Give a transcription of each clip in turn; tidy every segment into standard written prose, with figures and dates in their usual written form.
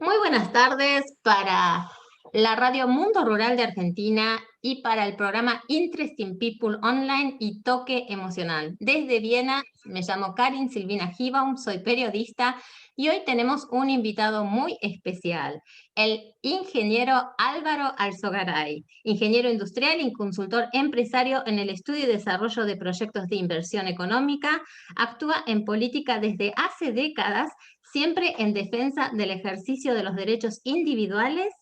Muy buenas tardes para la Radio Mundo Rural de Argentina y para el programa Interesting People Online y Toque Emocional. Desde Viena me llamo Karin Silvina Gibaum, soy periodista y hoy tenemos un invitado muy especial, el ingeniero Álvaro Alzogaray, ingeniero industrial y consultor empresario en el estudio y desarrollo de proyectos de inversión económica. Actúa en política desde hace décadas, siempre en defensa del ejercicio de los derechos individuales,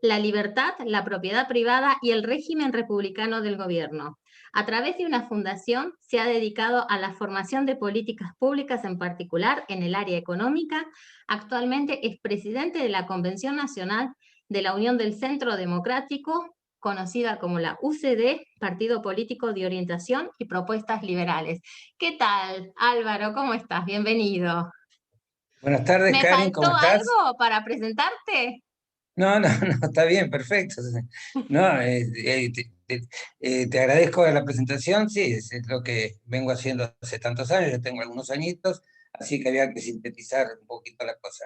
la libertad, la propiedad privada y el régimen republicano del gobierno. A través de una fundación se ha dedicado a la formación de políticas públicas, en particular en el área económica. Actualmente es presidente de la Convención Nacional de la Unión del Centro Democrático, conocida como la UCD, Partido Político de Orientación y Propuestas Liberales. ¿Qué tal, Álvaro? ¿Cómo estás? Bienvenido. Buenas tardes, ¿Me Karin, faltó ¿cómo estás? algo para presentarte? No, no, no, está bien, perfecto. No, te agradezco la presentación, sí, es lo que vengo haciendo hace tantos años, ya tengo algunos añitos, así que había que sintetizar un poquito la cosa.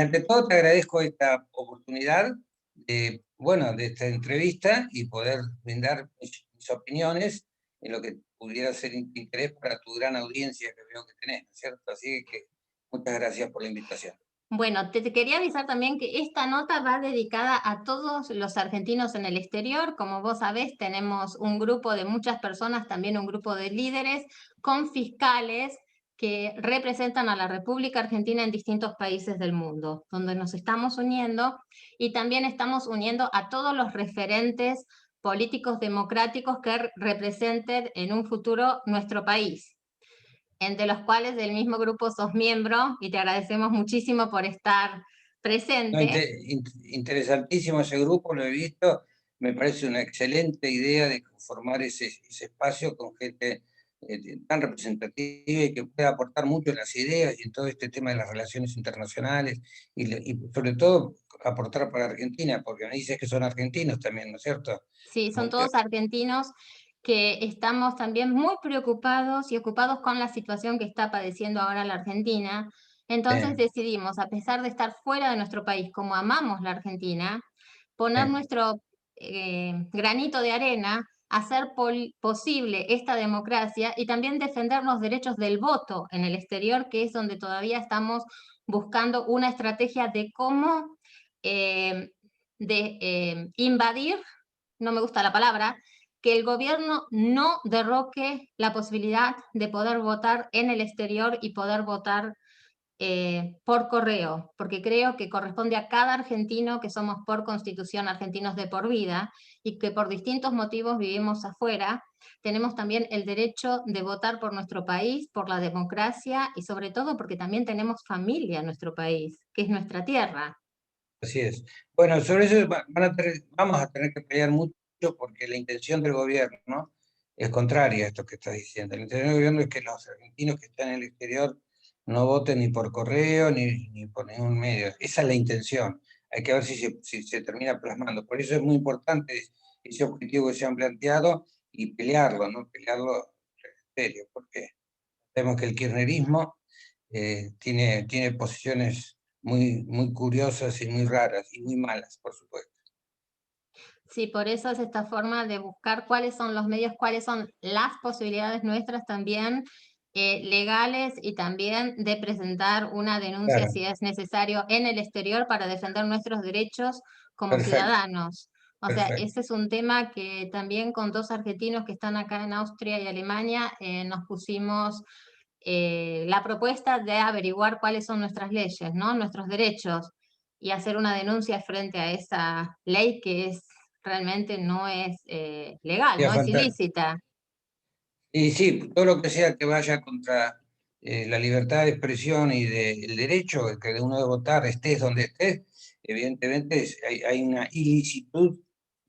Ante todo, te agradezco esta oportunidad de, bueno, de esta entrevista y poder brindar mis opiniones en lo que pudiera ser de interés para tu gran audiencia que veo que tenés, ¿no es cierto? Así que muchas gracias por la invitación. Bueno, te quería avisar también que esta nota va dedicada a todos los argentinos en el exterior. Como vos sabés, tenemos un grupo de muchas personas, también un grupo de líderes con fiscales que representan a la República Argentina en distintos países del mundo, donde nos estamos uniendo y también estamos uniendo a todos los referentes políticos democráticos que representen en un futuro nuestro país, entre los cuales del mismo grupo sos miembro y te agradecemos muchísimo por estar No, presente. interesantísimo ese grupo, lo he visto, me parece una excelente idea de conformar ese espacio con gente tan representativa y que pueda aportar mucho en las ideas y en todo este tema de las relaciones internacionales y sobre todo aportar para Argentina, porque me dices que son argentinos también, ¿no es cierto? Sí, son todos argentinos que estamos también muy preocupados y ocupados con la situación que está padeciendo ahora la Argentina. Entonces Sí, decidimos, a pesar de estar fuera de nuestro país, como amamos la Argentina, poner sí, nuestro granito de arena, hacer posible esta democracia y también defender los derechos del voto en el exterior, que es donde todavía estamos buscando una estrategia de cómo invadir, no me gusta la palabra, que el gobierno no derroque la posibilidad de poder votar en el exterior y poder votar por correo, porque creo que corresponde a cada argentino que somos por constitución argentinos de por vida y que por distintos motivos vivimos afuera. Tenemos también el derecho de votar por nuestro país, por la democracia y sobre todo porque también tenemos familia en nuestro país, que es nuestra tierra. así es. Bueno, sobre eso vamos a tener que pelear mucho porque la intención del gobierno es contraria a esto que estás diciendo. La intención del gobierno es que los argentinos que están en el exterior no voten ni por correo ni por ningún medio. Esa es la intención. Hay que ver si se termina plasmando. Por eso es muy importante ese objetivo que se han planteado y pelearlo, ¿no? Pelearlo en serio, porque vemos que el kirchnerismo tiene posiciones muy curiosas y muy raras y muy malas, por supuesto. Sí, por eso es esta forma de buscar cuáles son los medios, cuáles son las posibilidades nuestras también legales y también de presentar una denuncia Claro, si es necesario en el exterior para defender nuestros derechos como perfecto, ciudadanos. O sea, perfecto. ese es un tema que también con dos argentinos que están acá en Austria y Alemania nos pusimos la propuesta de averiguar cuáles son nuestras leyes, ¿no? Nuestros derechos y hacer una denuncia frente a esa ley que es realmente no es legal, Sería no es fantástico. ilícita. Y sí, todo lo que sea que vaya contra la libertad de expresión y del derecho que de uno de votar, estés donde estés, evidentemente hay una ilicitud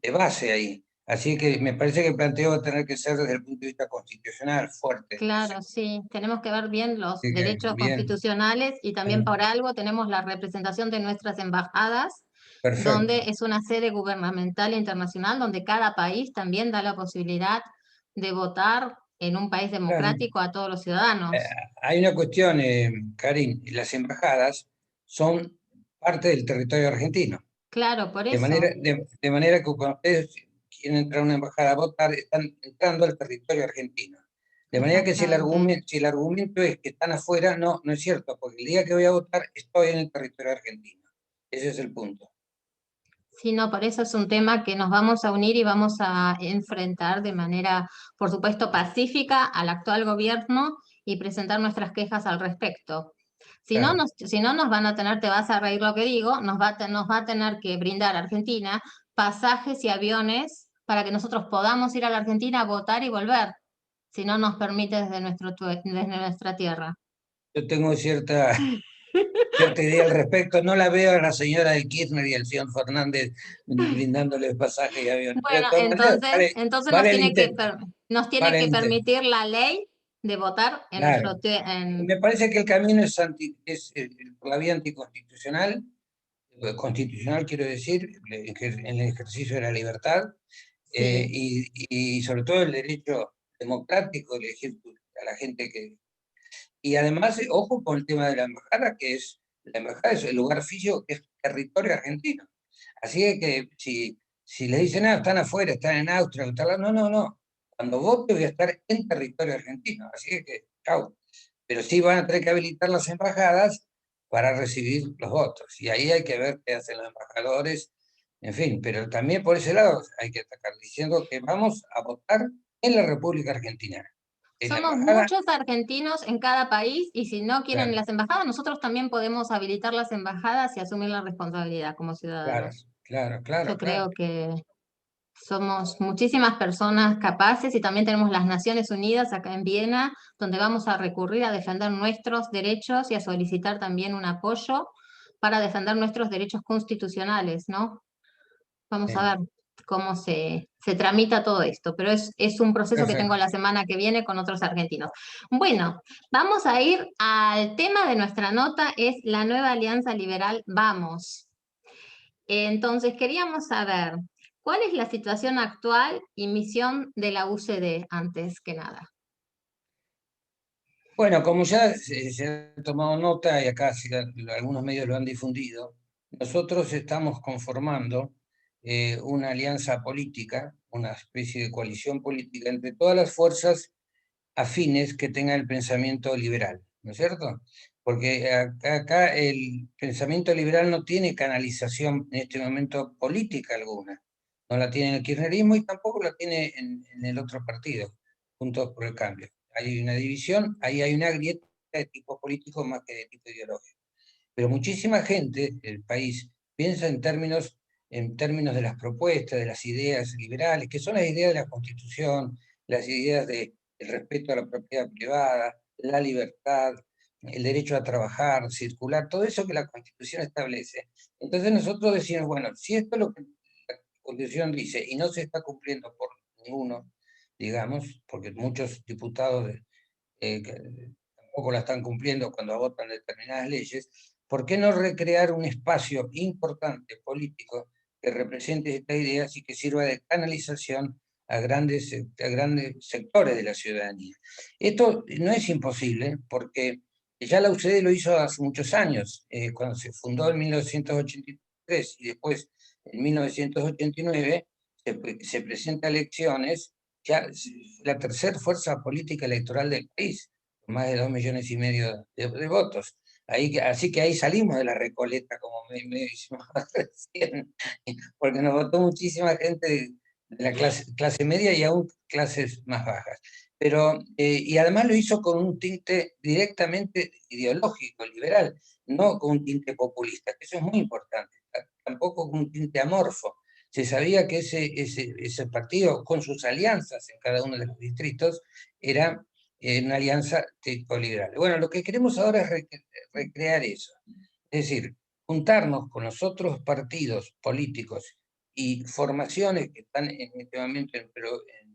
de base ahí. Así que me parece que el planteo va a tener que ser desde el punto de vista constitucional fuerte. Claro, sí, tenemos que ver bien los Así que, derechos bien, constitucionales y también por algo tenemos la representación de nuestras embajadas, donde perfecto. es una sede gubernamental internacional, donde cada país también da la posibilidad de votar en un país Claro. democrático a todos los Eh, ciudadanos. Hay una cuestión, Karim, las embajadas son parte del territorio argentino. Claro, por De eso. de manera que cuando ustedes quieren entrar a una embajada a votar, están entrando al territorio argentino. De manera que Exactamente. si el argumento es que están afuera, no, no es cierto, porque el día que voy a votar estoy en el territorio argentino. Ese es el punto. Sí, no, por eso es un tema que nos vamos a unir y vamos a enfrentar de manera, por supuesto, pacífica al actual gobierno y presentar nuestras quejas al respecto. Claro. Si no nos van a tener, te vas a reír lo que digo, nos va a tener que brindar Argentina pasajes y aviones para que nosotros podamos ir a la Argentina a votar y volver, si no nos permite desde nuestra tierra. Yo tengo cierta idea al respecto. No la veo a la señora de Kirchner y al señor Fernández brindándoles pasaje y avión. Pero de Bueno, todas maneras, entonces vale el intento. nos tiene Vale que el intento. permitir la ley de votar en Claro. en, Me parece que el camino es por la vía anticonstitucional, constitucional quiero decir, en el ejercicio de la libertad, sí. y sobre todo el derecho democrático de elegir a la gente que... Y además, ojo con el tema de la embajada es el lugar físico que es territorio argentino. Así que si le dicen, ah, están afuera, están en Austria, no, no, no. Cuando vote voy a estar en territorio argentino. Así que, chao. Pero sí van a tener que habilitar las embajadas para recibir los votos. Y ahí hay que ver qué hacen los embajadores, en fin, pero también por ese lado hay que atacar diciendo que vamos a votar en la República Argentina. En la Somos embajada, muchos argentinos en cada país y si no quieren claro, las embajadas, nosotros también podemos habilitar las embajadas y asumir la responsabilidad como claro, ciudadanos. claro, Yo claro, claro. creo que somos muchísimas personas capaces y también tenemos las Naciones Unidas acá en Viena, donde vamos a recurrir a defender nuestros derechos y a solicitar también un apoyo para defender nuestros derechos constitucionales, ¿no? Vamos a Bien, ver cómo se tramita todo esto, pero es un proceso que tengo perfecto. la semana que viene con otros argentinos. Bueno, vamos a ir al tema de nuestra nota, es la nueva Alianza Liberal Vamos. Entonces, queríamos saber, ¿cuál es la situación actual y misión de la UCD antes que nada? Bueno, como ya se ha tomado nota y acá algunos medios lo han difundido, nosotros estamos conformando una alianza política, una especie de coalición política entre todas las fuerzas afines que tengan el pensamiento liberal, ¿no es cierto? Porque acá el pensamiento liberal no tiene canalización en este momento política alguna, no la tiene en el kirchnerismo y tampoco la tiene en el otro partido, Juntos por el Cambio. Hay una división, ahí hay una grieta de tipo político más que de tipo ideológico. Pero muchísima gente del país piensa en términos de las propuestas, de las ideas liberales, que son las ideas de la Constitución, las ideas del respeto a la propiedad privada, la libertad, el derecho a trabajar, circular, todo eso que la Constitución establece. Entonces nosotros decimos, bueno, si esto es lo que la Constitución dice y no se está cumpliendo por ninguno, digamos, porque muchos diputados tampoco la están cumpliendo cuando votan determinadas leyes, ¿por qué no recrear un espacio importante político que represente estas ideas y que sirva de canalización a grandes sectores de la ciudadanía? Esto no es imposible porque ya la UCD lo hizo hace muchos años, cuando se fundó en 1983 y después en 1989 se presenta a elecciones, ya la tercera fuerza política electoral del país, con más de 2,5 millones de votos. Así que ahí salimos de la Recoleta, como me decimos recién, porque nos votó muchísima gente de la clase media y aún clases más bajas. Pero, y además lo hizo con un tinte directamente ideológico, liberal, no con un tinte populista, que eso es muy importante, tampoco con un tinte amorfo. Se sabía que ese partido, con sus alianzas en cada uno de los distritos, era una alianza tipo liberal. Bueno, lo que queremos ahora es recrear eso. Es decir, juntarnos con los otros partidos políticos y formaciones que están en este momento en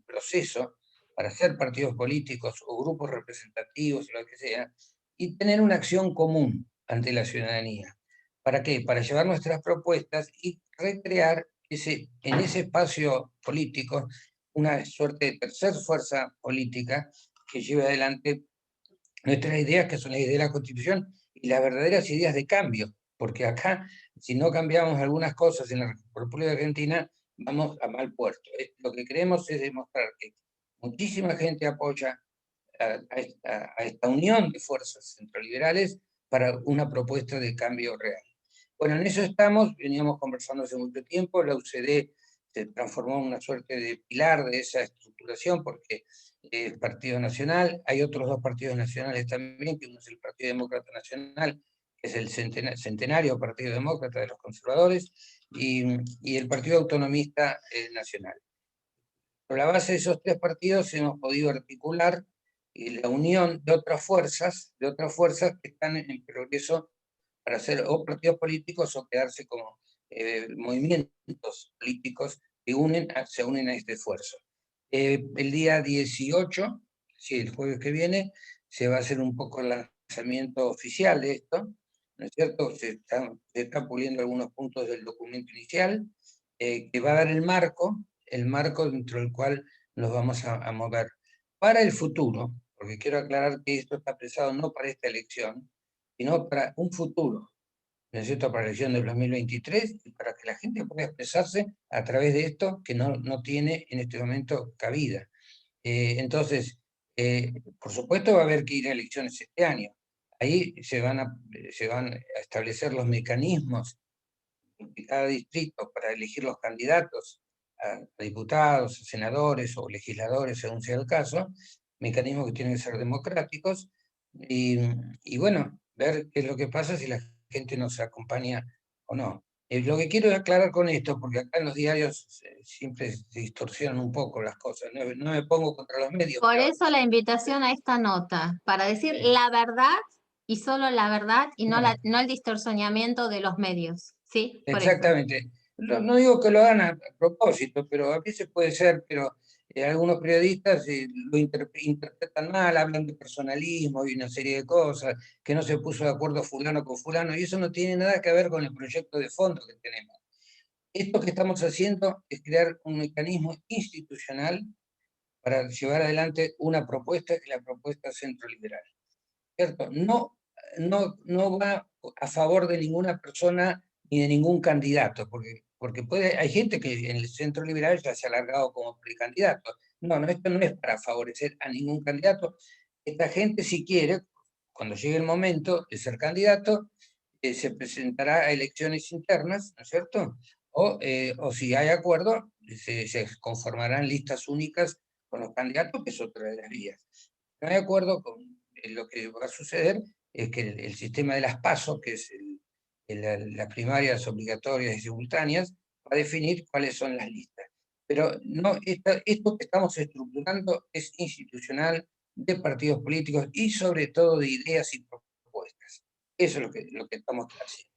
proceso para ser partidos políticos o grupos representativos, o lo que sea, y tener una acción común ante la ciudadanía. ¿Para qué? Para llevar nuestras propuestas y recrear en ese espacio político una suerte de tercer fuerza política que lleve adelante nuestras ideas, que son las ideas de la Constitución, y las verdaderas ideas de cambio, porque acá, si no cambiamos algunas cosas en la República Argentina, vamos a mal puerto. Lo que queremos es demostrar que muchísima gente apoya a esta unión de fuerzas centroliberales para una propuesta de cambio real. Bueno, en eso estamos, veníamos conversando hace mucho tiempo, la UCD se transformó en una suerte de pilar de esa estructuración porque es Partido Nacional, hay otros dos partidos nacionales también, que uno es el Partido Demócrata Nacional, que es el centenario Partido Demócrata de los Conservadores, y el Partido Autonomista Nacional. Por la base de esos tres partidos hemos podido articular la unión de otras fuerzas que están en progreso para ser o partidos políticos o quedarse como movimientos políticos que se unen a este esfuerzo. El día 18, sí, el jueves que viene, se va a hacer un poco el lanzamiento oficial de esto, ¿no es cierto? Se está puliendo algunos puntos del documento inicial, que va a dar el marco dentro del cual nos vamos a mover. Para el futuro, porque quiero aclarar que esto está pensado no para esta elección, sino para un futuro, ¿no es cierto?, para la elección del 2023, y para que la gente pueda expresarse a través de esto que no tiene en este momento cabida. Entonces, por supuesto va a haber que ir a elecciones este año. Ahí se van a establecer los mecanismos de cada distrito para elegir los candidatos a diputados, a senadores o legisladores, según sea el caso, mecanismos que tienen que ser democráticos, y bueno, ver qué es lo que pasa si la gente nos acompaña o no. Lo que quiero aclarar con esto, porque acá en los diarios siempre se distorsionan un poco las cosas, no me pongo contra los medios, Por pero eso la invitación a esta nota, para decir la verdad y solo la verdad y no el distorsionamiento de los medios, ¿sí? Por eso. exactamente. No digo que lo hagan a propósito, pero a veces puede ser, pero algunos periodistas lo interpretan mal, hablan de personalismo y una serie de cosas, que no se puso de acuerdo fulano con fulano, y eso no tiene nada que ver con el proyecto de fondo que tenemos. Esto que estamos haciendo es crear un mecanismo institucional para llevar adelante una propuesta, que es la propuesta centroliberal, ¿cierto? No va a favor de ninguna persona ni de ningún candidato, porque hay gente que en el centro liberal ya se ha alargado como precandidato. Esto no es para favorecer a ningún candidato. Esta gente, si quiere, cuando llegue el momento de ser candidato, se presentará a elecciones internas, ¿no es cierto? O si hay acuerdo, se conformarán listas únicas con los candidatos, que es otra de las vías. No hay acuerdo con lo que va a suceder, es que el sistema de las PASO, que es las primarias obligatorias y simultáneas, va a definir cuáles son las listas. Pero no, esto que estamos estructurando es institucional, de partidos políticos y sobre todo de ideas y propuestas. Eso es lo que estamos haciendo.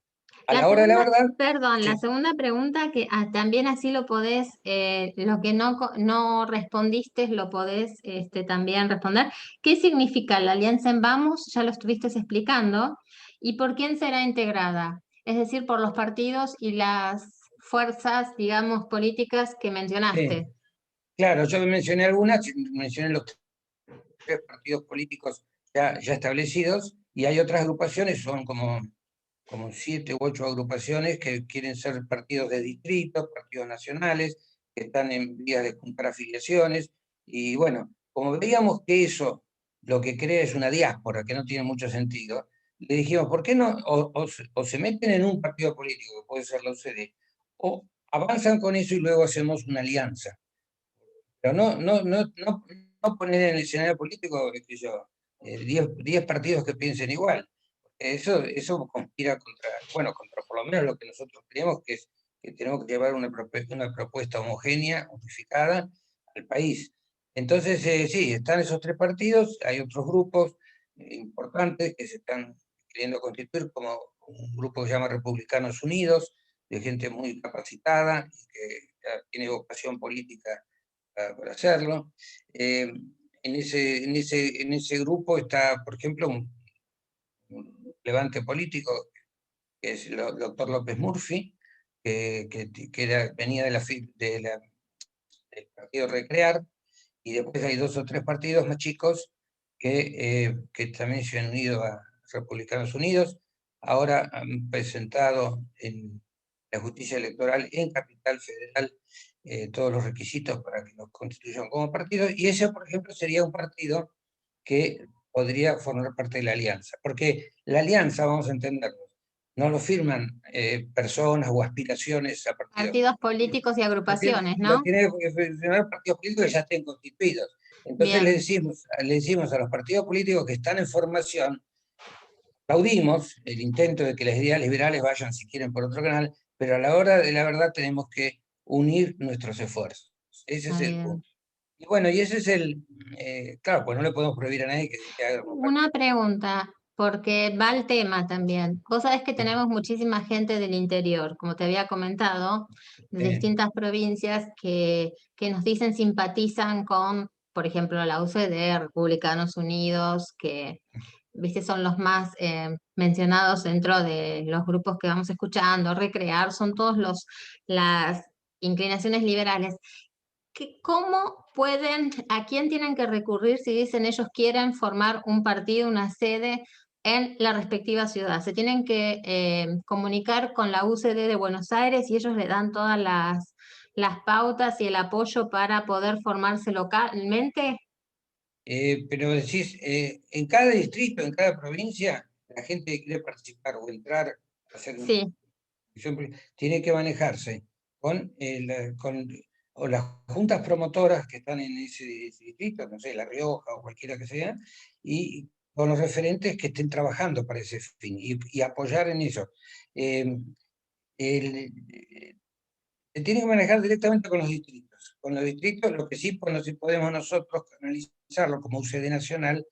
A La la hora de la segunda, verdad, perdón, la sí, segunda pregunta que también así lo podés, lo que no respondiste lo podés también responder. ¿Qué significa la Alianza en Vamos? Ya lo estuviste explicando. ¿Y por quién será integrada? Es decir, por los partidos y las fuerzas, digamos, políticas que sí, mencionaste. claro, yo mencioné algunas, mencioné los tres partidos políticos ya establecidos, y hay otras agrupaciones, son como 7 u 8 agrupaciones que quieren ser partidos de distrito, partidos nacionales, que están en vías de juntar afiliaciones, y bueno, como veíamos que eso lo que crea es una diáspora que no tiene mucho sentido, le dijimos, ¿por qué no? O se meten en un partido político, que puede ser la UCD, o avanzan con eso y luego hacemos una alianza. Pero no poner en el escenario político, qué sé yo, 10 partidos que piensen igual. Eso conspira contra por lo menos lo que nosotros creemos, que es que tenemos que llevar una propuesta homogénea, unificada al país. Entonces, sí, están esos tres partidos, hay otros grupos importantes que se están queriendo constituir, como un grupo que se llama Republicanos Unidos, de gente muy capacitada y que tiene vocación política para hacerlo. En ese grupo está, por ejemplo, un levante político, que es el doctor López Murphy, venía del partido Recrear, y después hay 2 o 3 partidos más chicos que también se han unido a Republicanos Unidos. ahora han presentado en la justicia electoral en Capital Federal todos los requisitos para que nos constituyan como partido, y ese, por ejemplo, sería un partido que podría formar parte de la alianza, porque la alianza, vamos a entenderlo, no lo firman personas o aspiraciones a partidos. Partidos políticos y agrupaciones, Lo ¿no? tiene que firmar partidos políticos que ya estén constituidos. Entonces Bien, le decimos a los partidos políticos que están en formación, aplaudimos el intento de que las ideas liberales vayan, si quieren, por otro canal, pero a la hora de la verdad tenemos que unir nuestros esfuerzos. Ese es está el bien. punto. Y bueno, y ese es claro, pues no le podemos prohibir a nadie que haga un Una pregunta, porque va el tema también. Vos sabés que tenemos muchísima gente del interior, como te había comentado, de distintas provincias que nos dicen simpatizan con, por ejemplo, la UCD, Republicanos Unidos, que, viste, son los más mencionados dentro de los grupos que vamos escuchando, Recrear, son todos las inclinaciones liberales. ¿Cómo pueden, a quién tienen que recurrir si dicen ellos quieren formar un partido, una sede en la respectiva ciudad? Se tienen que comunicar con la UCD de Buenos Aires y ellos le dan todas las pautas y el apoyo para poder formarse localmente. Pero decís, en cada distrito, en cada provincia, la gente que quiere participar o entrar a hacer una Sí, tiene que manejarse con o las juntas promotoras que están en ese distrito, no sé, La Rioja o cualquiera que sea, y con los referentes que estén trabajando para ese fin y apoyar en eso. Eh, se tiene que manejar directamente con los distritos. Con los distritos, lo que sí, pues no si podemos nosotros canalizarlo como UCD nacional,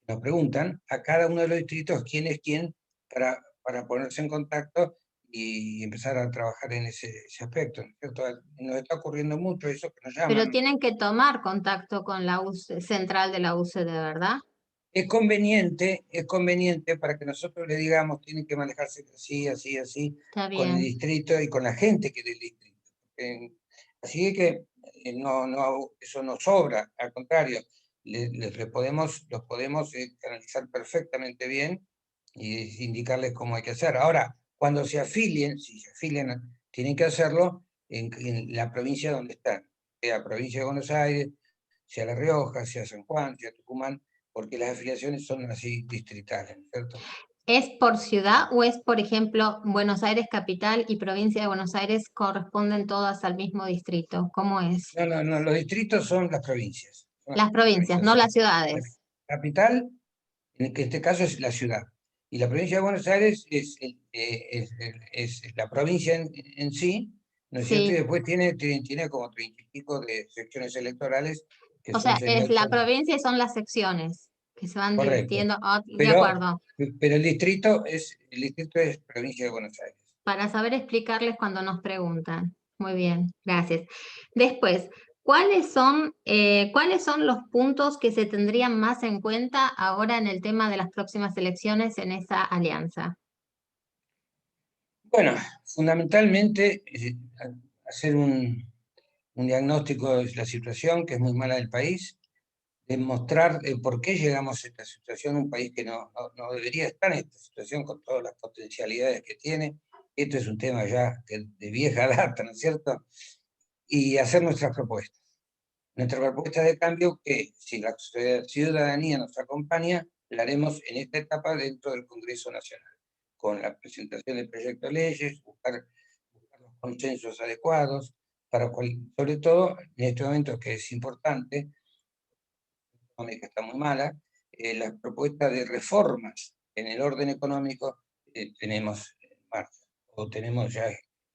nos preguntan a cada uno de los distritos quién es quién para ponerse en contacto y empezar a trabajar en ese aspecto, ¿no es cierto? Nos está ocurriendo mucho eso que nos pero llaman. tienen que tomar contacto con la central de la UCD, ¿verdad? Es conveniente para que nosotros le digamos, tienen que manejarse así, así, así, Está con el bien. distrito y con la gente que es del distrito. Así que eso no sobra, al contrario, los podemos canalizar perfectamente bien y indicarles cómo hay que hacer. Ahora, cuando se afilien, si se afilian, tienen que hacerlo en la provincia donde están, sea provincia de Buenos Aires, sea La Rioja, sea San Juan, sea Tucumán, porque las afiliaciones son así distritales, ¿no es cierto? ¿Es por ciudad o es, por ejemplo, Buenos Aires capital y provincia de Buenos Aires corresponden todas al mismo distrito? ¿Cómo es? No, no, no, los distritos son las provincias. Las provincias, no las La ciudades. capital, que en este caso es la ciudad. Y la provincia de Buenos Aires es la provincia en sí, ¿no es cierto? Y Sí. después tiene como 30 y pico de secciones electorales, que O son sea, es serían la son provincia y son las secciones que se van correcto. divirtiendo. Ah, de Pero, acuerdo. pero el distrito es provincia de Buenos Aires. Para saber explicarles cuando nos preguntan. Muy bien, gracias. Después, ¿cuáles son los puntos que se tendrían más en cuenta ahora en el tema de las próximas elecciones en esa alianza? Bueno, fundamentalmente hacer un diagnóstico de la situación que es muy mala del país, demostrar por qué llegamos a esta situación, un país que no debería estar en esta situación con todas las potencialidades que tiene. Esto es un tema ya de vieja data, ¿no es cierto? Y hacer nuestras propuestas. Nuestra propuesta de cambio que, si la ciudadanía nos acompaña, la haremos en esta etapa dentro del Congreso Nacional, con la presentación de proyectos de leyes, buscar los consensos adecuados, sobre todo en este momento que es importante, económica está muy mala, las propuestas de reformas en el orden económico tenemos en marcha, o tenemos ya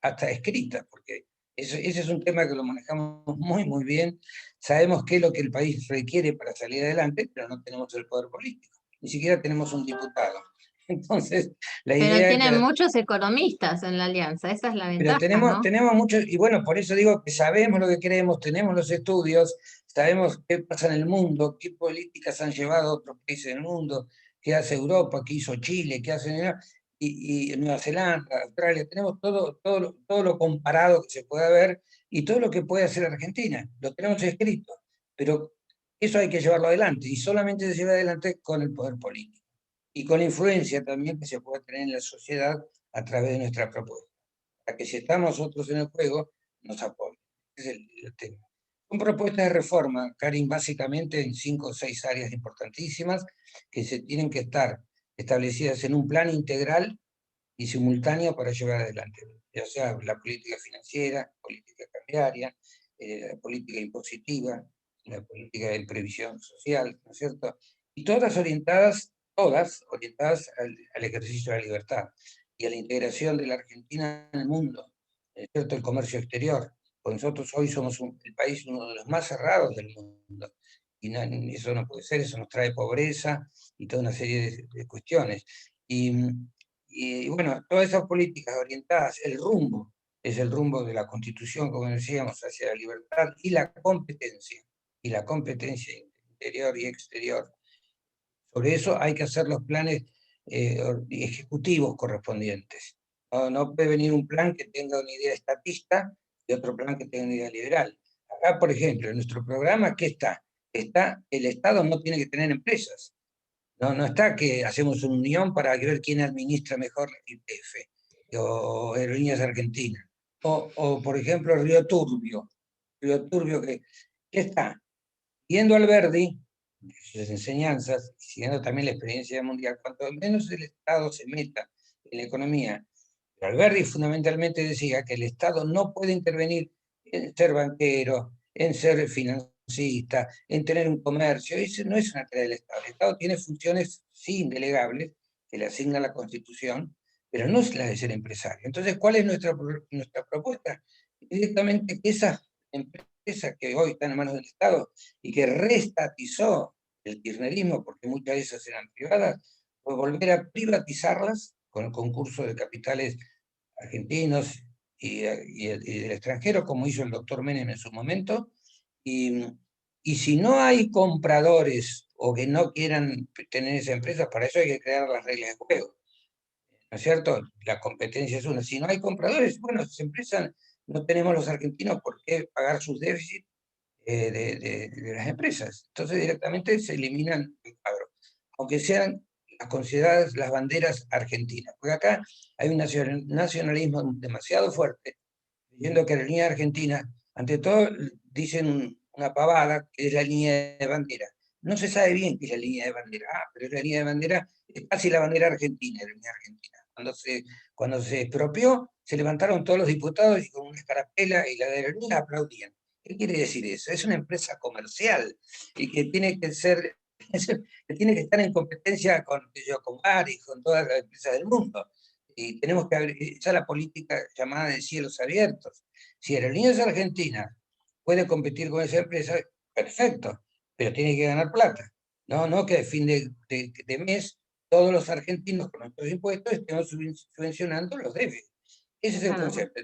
hasta escritas, porque ese es un tema que lo manejamos muy, muy bien. Sabemos qué es lo que el país requiere para salir adelante, pero no tenemos el poder político, ni siquiera tenemos un diputado. Entonces, la Pero idea es que tienen muchos economistas en la alianza, esa es la pero ventaja, tenemos, ¿no? tenemos muchos, y bueno, por eso digo que sabemos lo que queremos, tenemos los estudios, sabemos qué pasa en el mundo, qué políticas han llevado a otros países del mundo, qué hace Europa, qué hizo Chile, qué hace y Nueva Zelanda, Australia, tenemos todo lo comparado que se pueda ver y todo lo que puede hacer Argentina, lo tenemos escrito, pero eso hay que llevarlo adelante y solamente se lleva adelante con el poder político. y con la influencia también que se puede tener en la sociedad a través de nuestra propuesta. Para que si estamos nosotros en el juego, nos apoyen. Ese es el tema. Son propuestas de reforma, Karin, básicamente en 5 o 6 áreas importantísimas que se tienen que estar establecidas en un plan integral y simultáneo para llevar adelante, ya sea la política financiera, política cambiaria, la política impositiva, la política de previsión social, ¿no es cierto? Y todas orientadas al ejercicio de la libertad y a la integración de la Argentina en el mundo, ¿no es cierto? El comercio exterior, pues nosotros hoy somos el país uno de los más cerrados del mundo, y eso no puede ser, eso nos trae pobreza y toda una serie de cuestiones. Y bueno, todas esas políticas orientadas, el rumbo, es el rumbo de la Constitución, como decíamos, hacia la libertad y la competencia interior y exterior. Sobre eso hay que hacer los planes ejecutivos correspondientes. No puede venir un plan que tenga una idea estatista y otro plan que tenga una idea liberal. Acá, por ejemplo, en nuestro programa, ¿qué está? Está, el Estado no tiene que tener empresas. No está que hacemos una unión para ver quién administra mejor la YPF o Aerolíneas Argentinas. Por ejemplo, Río Turbio. Río Turbio que está viendo Alberdi, sus enseñanzas, y siguiendo también la experiencia mundial, cuanto menos el Estado se meta en la economía. Pero Alberdi fundamentalmente decía que el Estado no puede intervenir en ser banquero, en ser financista, en tener un comercio. Eso no es una tarea del Estado. El Estado tiene funciones, sí, indelegables, que le asigna la Constitución, pero no es la de ser empresario. Entonces, ¿cuál es nuestra propuesta? Directamente que esas empresas que hoy están en manos del Estado y que reestatizó el kirchnerismo, porque muchas de esas eran privadas, pues volver a privatizarlas con el concurso de capitales argentinos y del extranjero, como hizo el doctor Menem en su momento, y, y si no hay compradores o que no quieran tener esa empresa, para eso hay que crear las reglas de juego, ¿no es cierto? La competencia es una. Si no hay compradores, bueno, esas empresas, no tenemos los argentinos por qué pagar sus déficits de las empresas. Entonces directamente se eliminan el cuadro, aunque sean las consideradas las banderas argentinas, porque acá hay un nacionalismo demasiado fuerte, diciendo que la línea argentina, ante todo, dicen una pavada, que es la línea de bandera. No se sabe bien qué es la línea de bandera. Pero es la línea de bandera, es casi la bandera argentina, la línea argentina. Cuando se expropió, se levantaron todos los diputados y con una escarapela y la aerolínea aplaudían. ¿Qué quiere decir eso? Es una empresa comercial y que tiene que ser, que tiene que estar en competencia con Bari, con todas las empresas del mundo. Y tenemos que abrir ya la política llamada de cielos abiertos. Si Aerolíneas Argentinas puede competir con esa empresa, perfecto, pero tiene que ganar plata. No que a fin de mes todos los argentinos con nuestros impuestos estemos subvencionando los déficits. Ese es el concepto.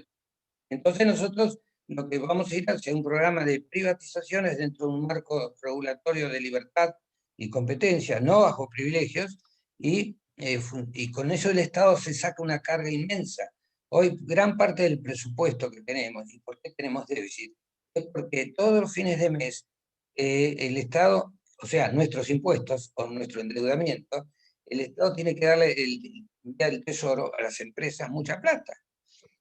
Entonces nosotros lo que vamos a ir hacia un programa de privatizaciones dentro de un marco regulatorio de libertad y competencia, no bajo privilegios, y con eso el Estado se saca una carga inmensa. Hoy gran parte del presupuesto que tenemos, ¿y por qué tenemos déficit? Es porque todos los fines de mes el Estado, o sea, nuestros impuestos o nuestro endeudamiento, el Estado tiene que darle el tesoro a las empresas mucha plata.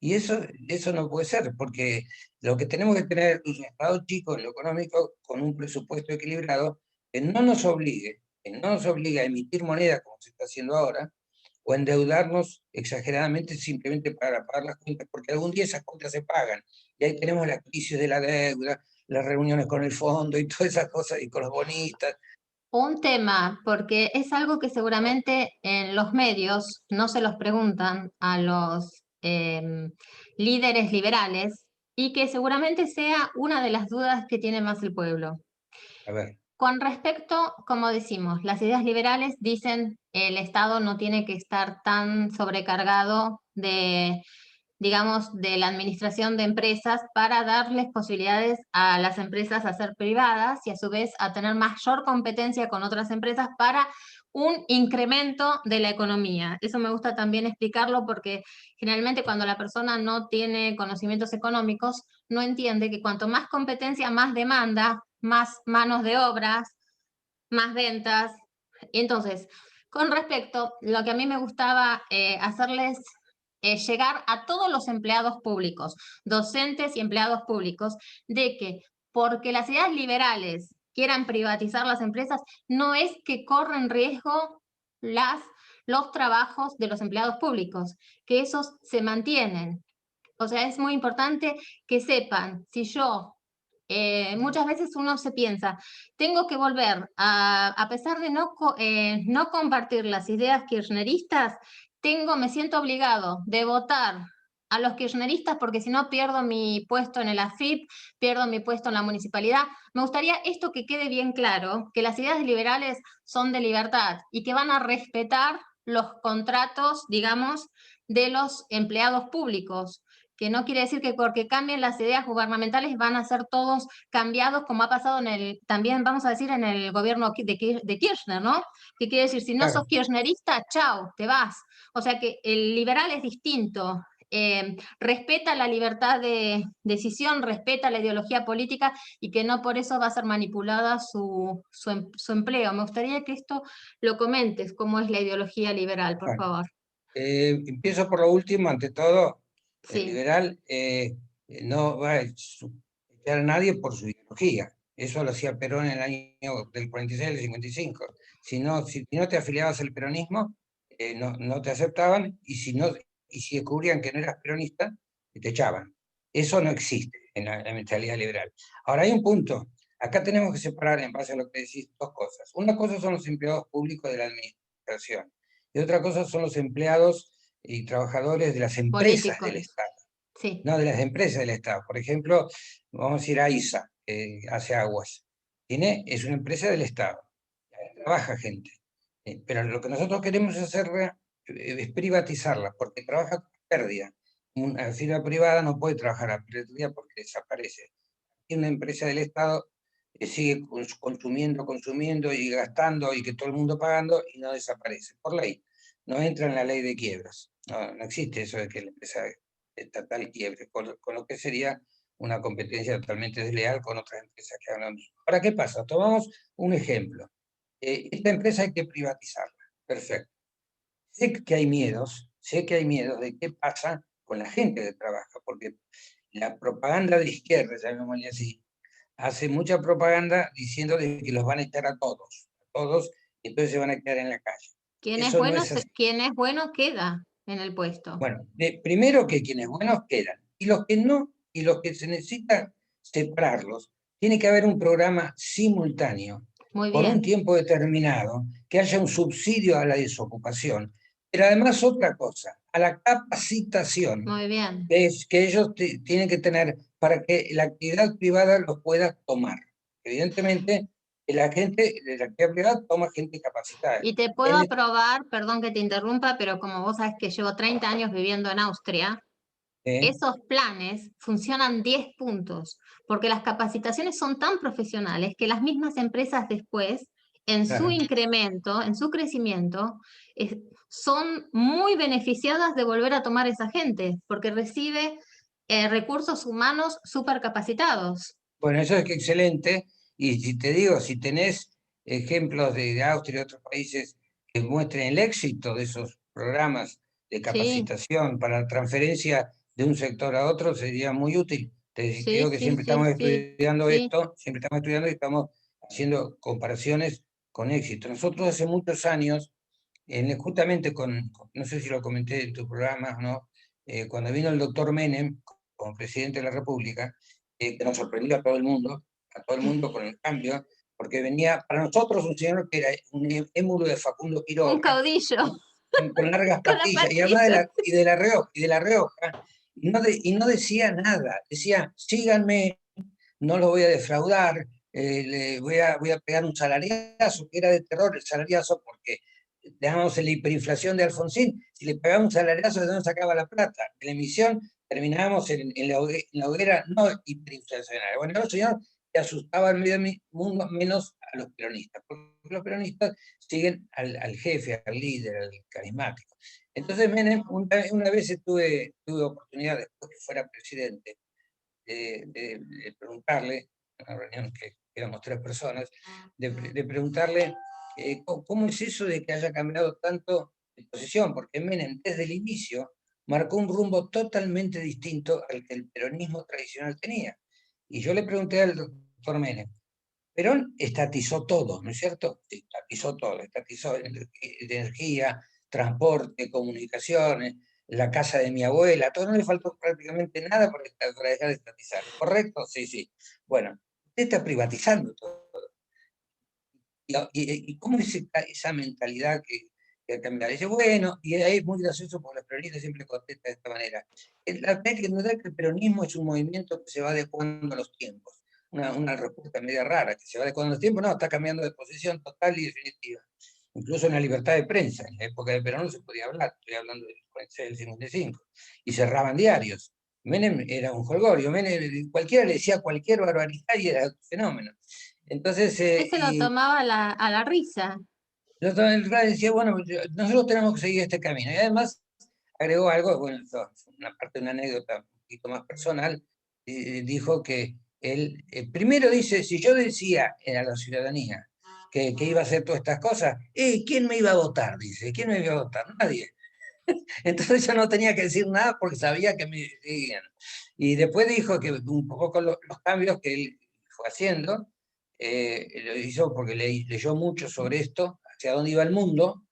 Y eso no puede ser, porque lo que tenemos que tener es un Estado chico en lo económico con un presupuesto equilibrado que no nos obligue a emitir moneda como se está haciendo ahora, o endeudarnos exageradamente simplemente para pagar las cuentas, porque algún día esas cuentas se pagan. Y ahí tenemos la crisis de la deuda, las reuniones con el fondo y todas esas cosas, y con los bonistas. Un tema, porque es algo que seguramente en los medios no se los preguntan a los líderes liberales y que seguramente sea una de las dudas que tiene más el pueblo. A ver. Con respecto, como decimos, las ideas liberales dicen el Estado no tiene que estar tan sobrecargado de, digamos, de la administración de empresas para darles posibilidades a las empresas a ser privadas y a su vez a tener mayor competencia con otras empresas para un incremento de la economía. Eso me gusta también explicarlo porque generalmente cuando la persona no tiene conocimientos económicos, no entiende que cuanto más competencia, más demanda, más manos de obras, más ventas. Entonces, Con respecto, lo que a mí me gustaba hacerles llegar a todos los empleados públicos, docentes y empleados públicos, de que porque las ideas liberales quieran privatizar las empresas, no es que corren riesgo las, los trabajos de los empleados públicos, que esos se mantienen. O sea, es muy importante que sepan, si yo, muchas veces uno se piensa, tengo que volver, a pesar de no compartir las ideas kirchneristas, me siento obligado de votar a los kirchneristas porque si no pierdo mi puesto en el AFIP, pierdo mi puesto en la municipalidad. Me gustaría esto que quede bien claro, que las ideas liberales son de libertad y que van a respetar los contratos, digamos, de los empleados públicos, que no quiere decir que porque cambien las ideas gubernamentales van a ser todos cambiados, como ha pasado también vamos a decir, en el gobierno de Kirchner, ¿no? Que quiere decir, si no sos Claro. kirchnerista, chao, te vas. O sea que el liberal es distinto. Respeta la libertad de decisión, respeta la ideología política y que no por eso va a ser manipulada su empleo. Me gustaría que esto lo comentes, cómo es la ideología liberal, por Bueno, favor. empiezo por lo último, ante todo, el Sí, liberal no va a echar a nadie por su ideología. Eso lo hacía Perón en el año del 46 al 55. Si no te afiliabas al peronismo, no te aceptaban, y si descubrían que no eras peronista, te echaban. Eso no existe en la mentalidad liberal. Ahora hay un punto. Acá tenemos que separar, en base a lo que decís, dos cosas. Una cosa son los empleados públicos de la administración, y otra cosa son los empleados y trabajadores de las empresas del políticos. Estado, Sí. no de las empresas del Estado. Por ejemplo, vamos a ir a ISA, que hace aguas. Es una empresa del Estado, trabaja gente. Pero lo que nosotros queremos es privatizarla, porque trabaja con pérdida. Una firma privada no puede trabajar a pérdida porque desaparece. Y una empresa del Estado sigue consumiendo y gastando, y que todo el mundo pagando, y no desaparece por ley. No entra en la ley de quiebras. No existe eso de que la empresa estatal quiebre, con lo que sería una competencia totalmente desleal con otras empresas que hagan lo mismo. Ahora, ¿qué pasa? Tomamos un ejemplo. Esta empresa hay que privatizarla. Perfecto. Sé que hay miedos de qué pasa con la gente que trabaja, porque la propaganda de izquierda, llamémosle así, hace mucha propaganda diciendo de que los van a echar a todos, y entonces se van a quedar en la calle. Eso no es así. Quien es bueno queda en el puesto. Bueno, primero que quienes buenos quedan, y los que no, y los que se necesita separarlos, tiene que haber un programa simultáneo, Muy por un bien, tiempo determinado, que haya un subsidio a la desocupación, pero además otra cosa, a la capacitación muy bien. que ellos tienen que tener para que la actividad privada los pueda tomar. Evidentemente, la gente de la actividad privada toma gente capacitada. Y te puedo El- aprobar, perdón que te interrumpa, pero como vos sabes que llevo 30 años viviendo en Austria, eh, esos planes funcionan 10 puntos, porque las capacitaciones son tan profesionales que las mismas empresas después, en su claro. incremento, en su crecimiento, son muy beneficiadas de volver a tomar esa gente, porque recibe recursos humanos súper capacitados. Bueno, eso es que excelente. Y si te digo, si tenés ejemplos de Austria y otros países que muestren el éxito de esos programas de Sí, capacitación para la transferencia de un sector a otro, sería muy útil. Te sí, digo que sí, siempre sí, estamos sí, estudiando sí. esto, siempre estamos estudiando y estamos haciendo comparaciones con éxito. Nosotros hace muchos años, justamente no sé si lo comenté en tu programa o no, cuando vino el doctor Menem como presidente de la República, que nos sorprendió a todo el mundo con el cambio, porque venía para nosotros un señor que era un émulo de Facundo Un Quiroga, caudillo con largas con la patillas, y además patilla. de la Rioja, y no decía nada, decía, síganme, no lo voy a defraudar, voy a pegar un salariazo, que era de terror el salariazo, porque digamos, en la hiperinflación de Alfonsín, si le pegamos un salariazo, ¿de dónde sacaba la plata? En la emisión terminábamos en la hoguera no hiperinflacionaria. Bueno, el señor que asustaba al medio mundo, menos a los peronistas, porque los peronistas siguen al jefe, al líder, al carismático. Entonces, Menem, una vez tuve oportunidad, después que fuera presidente, de preguntarle, en una reunión que éramos 3 personas, de preguntarle ¿cómo es eso de que haya cambiado tanto de posición? Porque Menem desde el inicio marcó un rumbo totalmente distinto al que el peronismo tradicional tenía. Y yo le pregunté al doctor Menem, Perón estatizó todo, ¿no es cierto? Estatizó todo, estatizó energía, transporte, comunicaciones, la casa de mi abuela, todo, no le faltó prácticamente nada para dejar de estatizar. ¿Correcto? Sí, sí. Bueno, usted está privatizando todo. ¿Y cómo es esa mentalidad que ha cambiado? Dice, bueno, y ahí es muy gracioso porque los peronistas siempre contestan de esta manera. Hay que entender que el peronismo es un movimiento que se va adecuando a los tiempos. Una respuesta media rara, que se va adecuando a los tiempos, no, está cambiando de posición total y definitiva. Incluso en la libertad de prensa, en la época de Perón no se podía hablar, estoy hablando del 46, del 55, y cerraban diarios. Menem era un jolgorio, Menem, cualquiera le decía cualquier barbaridad y era un fenómeno. Entonces, Ese lo tomaba a la risa. el RAE decía, bueno, nosotros tenemos que seguir este camino. Y además agregó algo, bueno, esto es una parte de una anécdota un poquito más personal, dijo que él, primero dice, si yo decía a la ciudadanía que iba a hacer todas estas cosas, ¿quién me iba a votar? Dice, ¿quién me iba a votar? Nadie. Entonces yo no tenía que decir nada porque sabía que me seguían. Y después dijo que un poco con los cambios que él fue haciendo, lo hizo porque leyó mucho sobre esto, hacia dónde iba el mundo,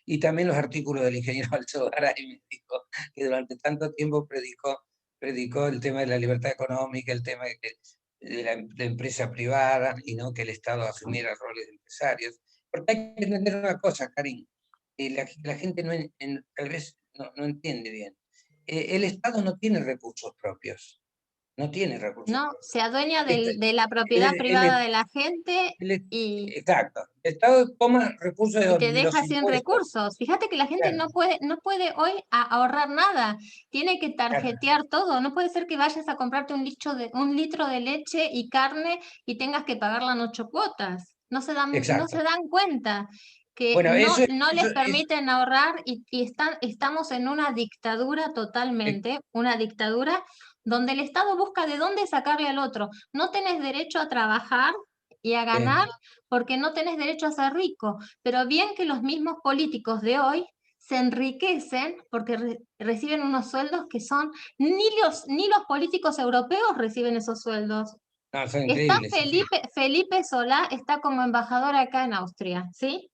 y también los artículos del ingeniero Alzo Garay, me dijo que durante tanto tiempo predicó el tema de la libertad económica, el tema de la empresa privada, y no que el Estado asumiera roles de empresarios. Porque hay que entender una cosa, Karim, la gente tal vez no entiende bien. El Estado no tiene recursos propios, no tiene recursos No, propios. se adueña Este, de la propiedad el- privada el- de la gente y, exacto, el Estado toma recursos y te de los deja sin impuestos. recursos. Fíjate que la gente Claro, no puede hoy ahorrar nada, tiene que claro, tarjetear todo. No puede ser que vayas a comprarte un litro de leche y carne y tengas que pagarla en 8 cuotas. No se exacto. dan cuenta que Bueno, no les permiten ahorrar y estamos en una dictadura eh, totalmente, una dictadura donde el Estado busca de dónde sacarle al otro. No tenés derecho a trabajar y a ganar porque no tenés derecho a ser rico, pero bien que los mismos políticos de hoy se enriquecen porque reciben unos sueldos que son, ni los políticos europeos reciben esos sueldos. no, son Está increíbles. Sí, sí. Felipe Solá, está como embajador acá en Austria, ¿sí?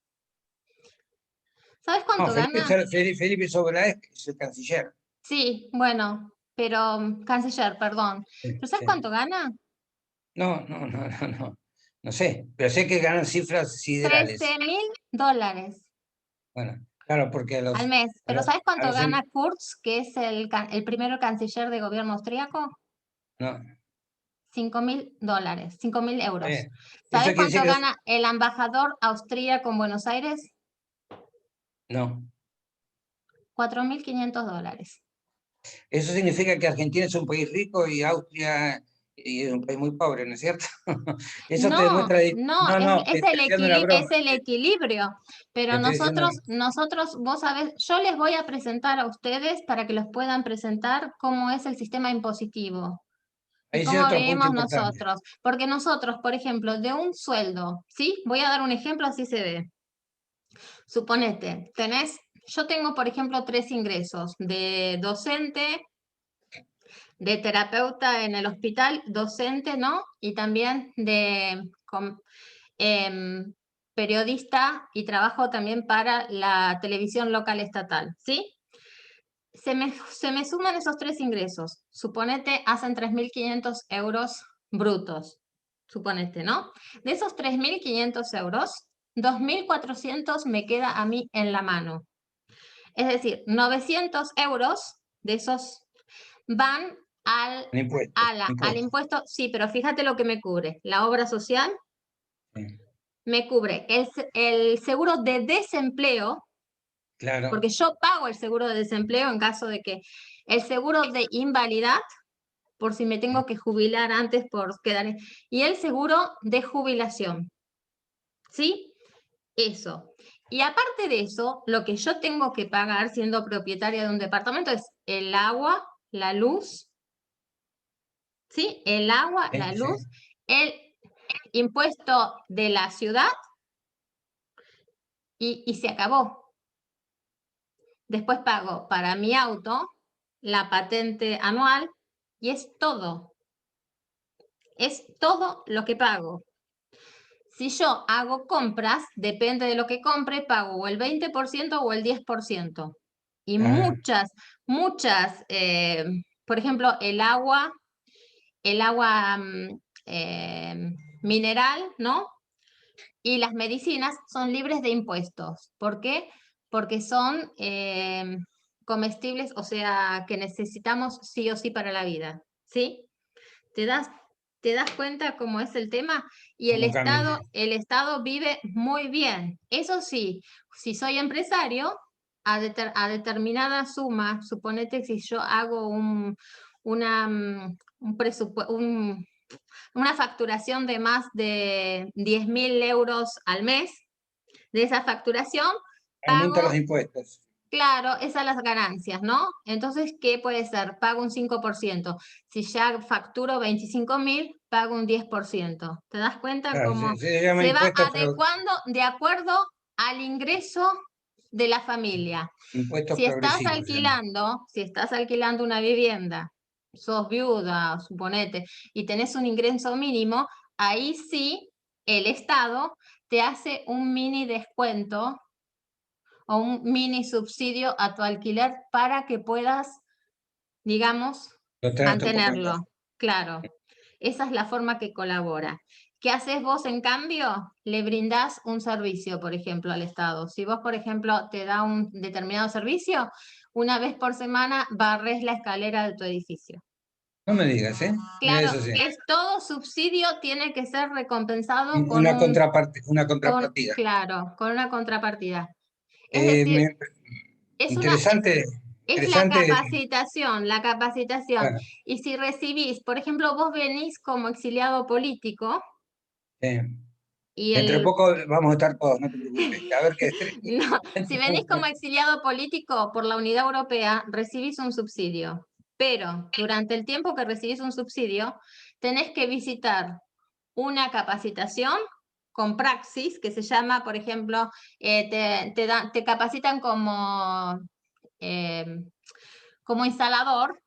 ¿Sabes No, cuánto gana? Felipe Solá es el canciller. Sí, bueno, pero canciller, perdón. Sí, ¿Pero sabes sí. cuánto gana? No. No sé, pero sé que ganan cifras Trece siderales. mil dólares Bueno, claro, porque al mes. ¿Pero sabes a cuánto los gana Kurz, que es el primer canciller de gobierno austríaco? no, 5.000 dólares, 5.000 euros. eso ¿Sabes quiere decir cuánto que gana el embajador austríaco en Buenos Aires? no. 4.500 dólares. Eso significa que Argentina es un país rico y Austria es un país muy pobre, ¿no es cierto? Eso te No, demuestra. no, No, no, te estoy haciendo una es broma. el equilibrio, Te pero estoy diciendo. nosotros, vos sabés, yo les voy a presentar a ustedes para que los puedan presentar cómo es el sistema impositivo y Ahí sí cómo otro punto vivimos importante. nosotros. Porque nosotros, por ejemplo, de un sueldo, ¿sí? Voy a dar un ejemplo, así se ve. Suponete, yo tengo, por ejemplo, 3 ingresos de docente, de terapeuta en el hospital, docente, ¿no? Y también em, periodista y trabajo también para la televisión local estatal, ¿sí? Se me suman esos 3 ingresos. Suponete, hacen 3.500 euros brutos. Suponete, ¿no? De esos 3.500 euros, 2.400 me queda a mí en la mano. Es decir, 900 euros de esos van En impuestos, al impuestos. impuesto. Sí, pero fíjate lo que me cubre. La obra social Sí, me cubre el seguro de desempleo, claro. porque yo pago el seguro de desempleo en caso de que el seguro de invalidad, por si me tengo que jubilar antes por quedar, y el seguro de jubilación, ¿sí? Eso. Y aparte de eso, lo que yo tengo que pagar siendo propietaria de un departamento es el agua, la luz, ¿sí? El agua, la Sí, luz, el impuesto de la ciudad y se acabó. Después pago para mi auto la patente anual y es todo. Es todo lo que pago. Si yo hago compras, depende de lo que compre, pago o el 20% o el 10%. Y Ah, muchas, por ejemplo, el agua mineral, ¿no? Y las medicinas son libres de impuestos. ¿Por qué? Porque son comestibles, o sea, que necesitamos sí o sí para la vida, ¿sí? ¿Te das, te das cuenta cómo es el tema? Y ¿cómo cambia? El Estado vive muy bien. Eso sí, si soy empresario, a determinada suma, suponete que si yo hago una, un una facturación de más de 10.000 euros al mes, de esa facturación, Aumenta los pago. impuestos. Claro, esas las ganancias, ¿no? Entonces, ¿qué puede ser? Pago un 5%. Si ya facturo 25.000, pago un 10%. ¿Te das cuenta Claro, cómo se llama se va impuestos, adecuando de acuerdo al ingreso de la familia? impuestos progresivos se llama. Si estás alquilando una vivienda, sos viuda, suponete, y tenés un ingreso mínimo, ahí sí el Estado te hace un mini descuento o un mini subsidio a tu alquiler para que puedas, digamos, Lo trato un poco mejor. mantenerlo. Claro, esa es la forma que colabora. ¿Qué haces vos en cambio? Le brindás un servicio, por ejemplo, al Estado. Si vos, por ejemplo, te da un determinado servicio, una vez por semana barres la escalera de tu edificio. No me digas, ¿eh? Mira, Claro, eso sí. es todo subsidio tiene que ser recompensado con Una contrapartida. claro, con una contrapartida. Es Eh, decir, me- es una, interesante, es interesante. la capacitación. Bueno, Y si recibís, por ejemplo, vos venís como exiliado político eh, y dentro de el... poco vamos a estar todos, no te preocupes. A ver qué. No, si venís como exiliado político por la Unidad Europea, recibís un subsidio. Pero durante el tiempo que recibís un subsidio, tenés que visitar una capacitación con praxis, que se llama, por ejemplo, te capacitan eh, como instalador.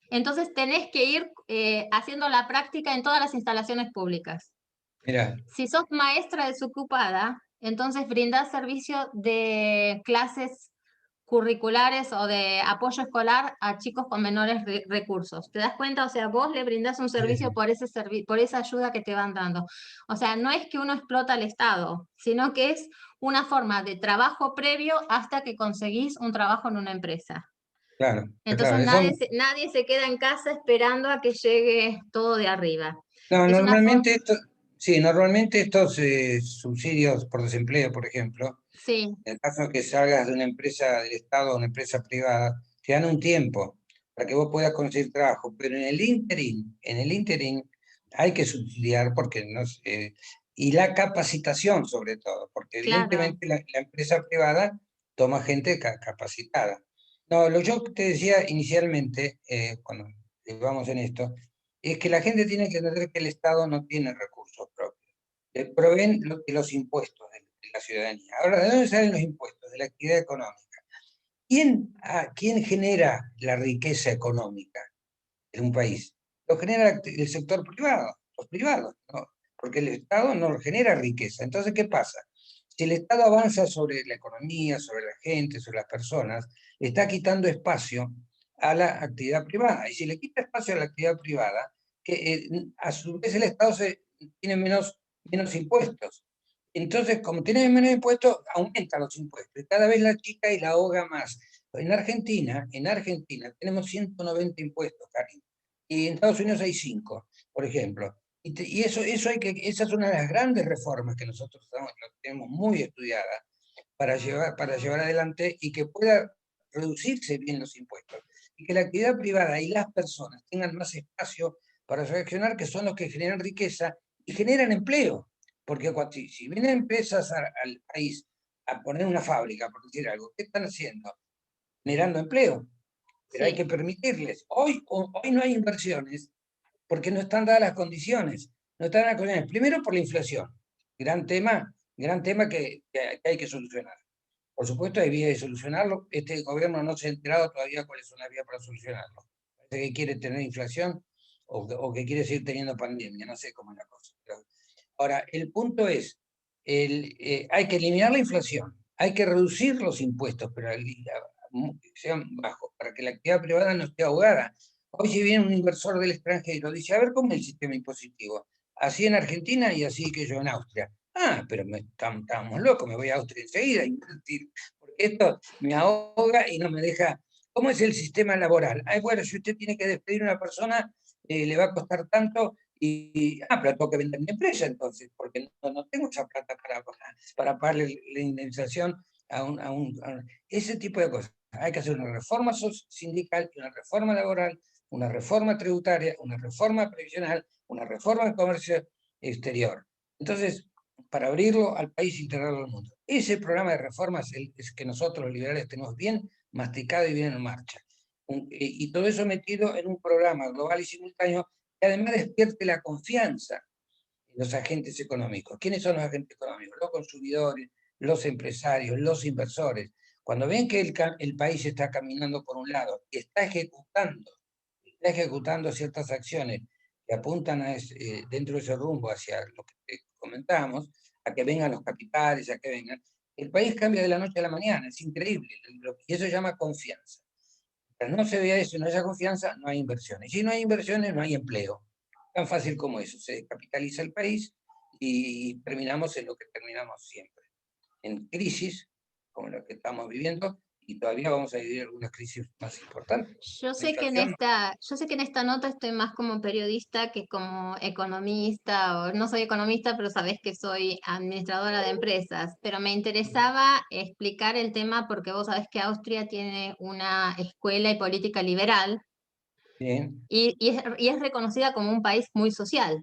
Entonces tenés que ir haciendo la práctica en todas las instalaciones públicas. Mira, Si sos maestra desocupada, entonces brindás servicio de clases curriculares o de apoyo escolar a chicos con menores recursos. ¿Te das cuenta? O sea, vos le brindás un sí, servicio sí, por por esa ayuda que te van dando. O sea, no es que uno explota al Estado, sino que es una forma de trabajo previo hasta que conseguís un trabajo en una empresa. claro, Entonces claro. nadie se queda en casa esperando a que llegue todo de arriba. No, Es una forma, normalmente estos subsidios por desempleo, por ejemplo, sí, en el caso que salgas de una empresa del Estado a una empresa privada, te dan un tiempo para que vos puedas conseguir trabajo, pero en el interín hay que subsidiar porque no sé, y la capacitación sobre todo, porque claro, evidentemente la empresa privada toma gente capacitada. No, lo yo te decía inicialmente, cuando vamos en esto, es que la gente tiene que entender que el Estado no tiene recursos propios. Le proveen de los impuestos de la ciudadanía. Ahora, ¿de dónde salen los impuestos? De la actividad económica. ¿Quién genera la riqueza económica en un país? Lo genera el sector privado, los privados, ¿no? Porque el Estado no genera riqueza. Entonces, ¿qué pasa? Si el Estado avanza sobre la economía, sobre la gente, sobre las personas, le está quitando espacio a la actividad privada. Y si le quita espacio a la actividad privada, a su vez el Estado tiene menos impuestos. Entonces, como tiene menos impuestos, aumentan los impuestos. Y cada vez la chica y la ahoga más. En Argentina tenemos 190 impuestos, Karin. Y en Estados Unidos hay 5, por ejemplo. Y esa es una de las grandes reformas que nosotros tenemos muy estudiada para llevar adelante y que pueda reducirse bien los impuestos. Y que la actividad privada y las personas tengan más espacio para reaccionar, que son los que generan riqueza y generan empleo. Porque si vienen empresas al país a poner una fábrica, por decir algo, ¿qué están haciendo? Generando empleo, pero hay que sí, permitirles. Hoy no hay inversiones porque no están dadas las condiciones. No están dadas las condiciones. Primero por la inflación, gran tema, gran tema que hay que solucionar. Por supuesto, hay vías de solucionarlo. Este gobierno no se ha enterado todavía cuáles son las vías para solucionarlo. Parece que quiere tener inflación o que quiere seguir teniendo pandemia, no sé cómo es la cosa. Ahora, el punto es, hay que eliminar la inflación, hay que reducir los impuestos, pero que sean bajos, para que la actividad privada no esté ahogada. Hoy si viene un inversor del extranjero, dice, a ver cómo es el sistema impositivo. Así en Argentina y así que yo en Austria. Ah, pero estamos locos, me voy a Austria enseguida a invertir, porque esto me ahoga y no me deja. ¿Cómo es el sistema laboral? Ay, bueno, si usted tiene que despedir a una persona, le va a costar tanto, pero tengo que vender mi empresa entonces, porque no tengo esa plata para pagarle la indemnización ese tipo de cosas. Hay que hacer una reforma sindical, una reforma laboral, una reforma tributaria, una reforma previsional, una reforma del comercio exterior. Entonces, para abrirlo al país y integrarlo al mundo. Ese programa de reformas es que nosotros los liberales tenemos bien masticado y bien en marcha. Y todo eso metido en un programa global y simultáneo que además despierte la confianza en los agentes económicos. ¿Quiénes son los agentes económicos? Los consumidores, los empresarios, los inversores. Cuando ven que el país está caminando por un lado y está ejecutando ciertas acciones que apuntan dentro de ese rumbo hacia lo que comentamos, a que vengan los capitales, a que vengan, el país cambia de la noche a la mañana, es increíble, y eso se llama confianza. Mientras no se vea eso y no haya confianza, no hay inversiones. Y si no hay inversiones, no hay empleo. Tan fácil como eso. Se descapitaliza el país y terminamos en lo que terminamos siempre. En crisis, como la que estamos viviendo, y todavía vamos a vivir algunas crisis más importantes. Yo La sé que en inflación, esta nota estoy más como periodista que como economista, o no soy economista, pero sabés que soy administradora de empresas, pero me interesaba explicar el tema porque vos sabés que Austria tiene una escuela y política liberal bien. y es reconocida como un país muy social.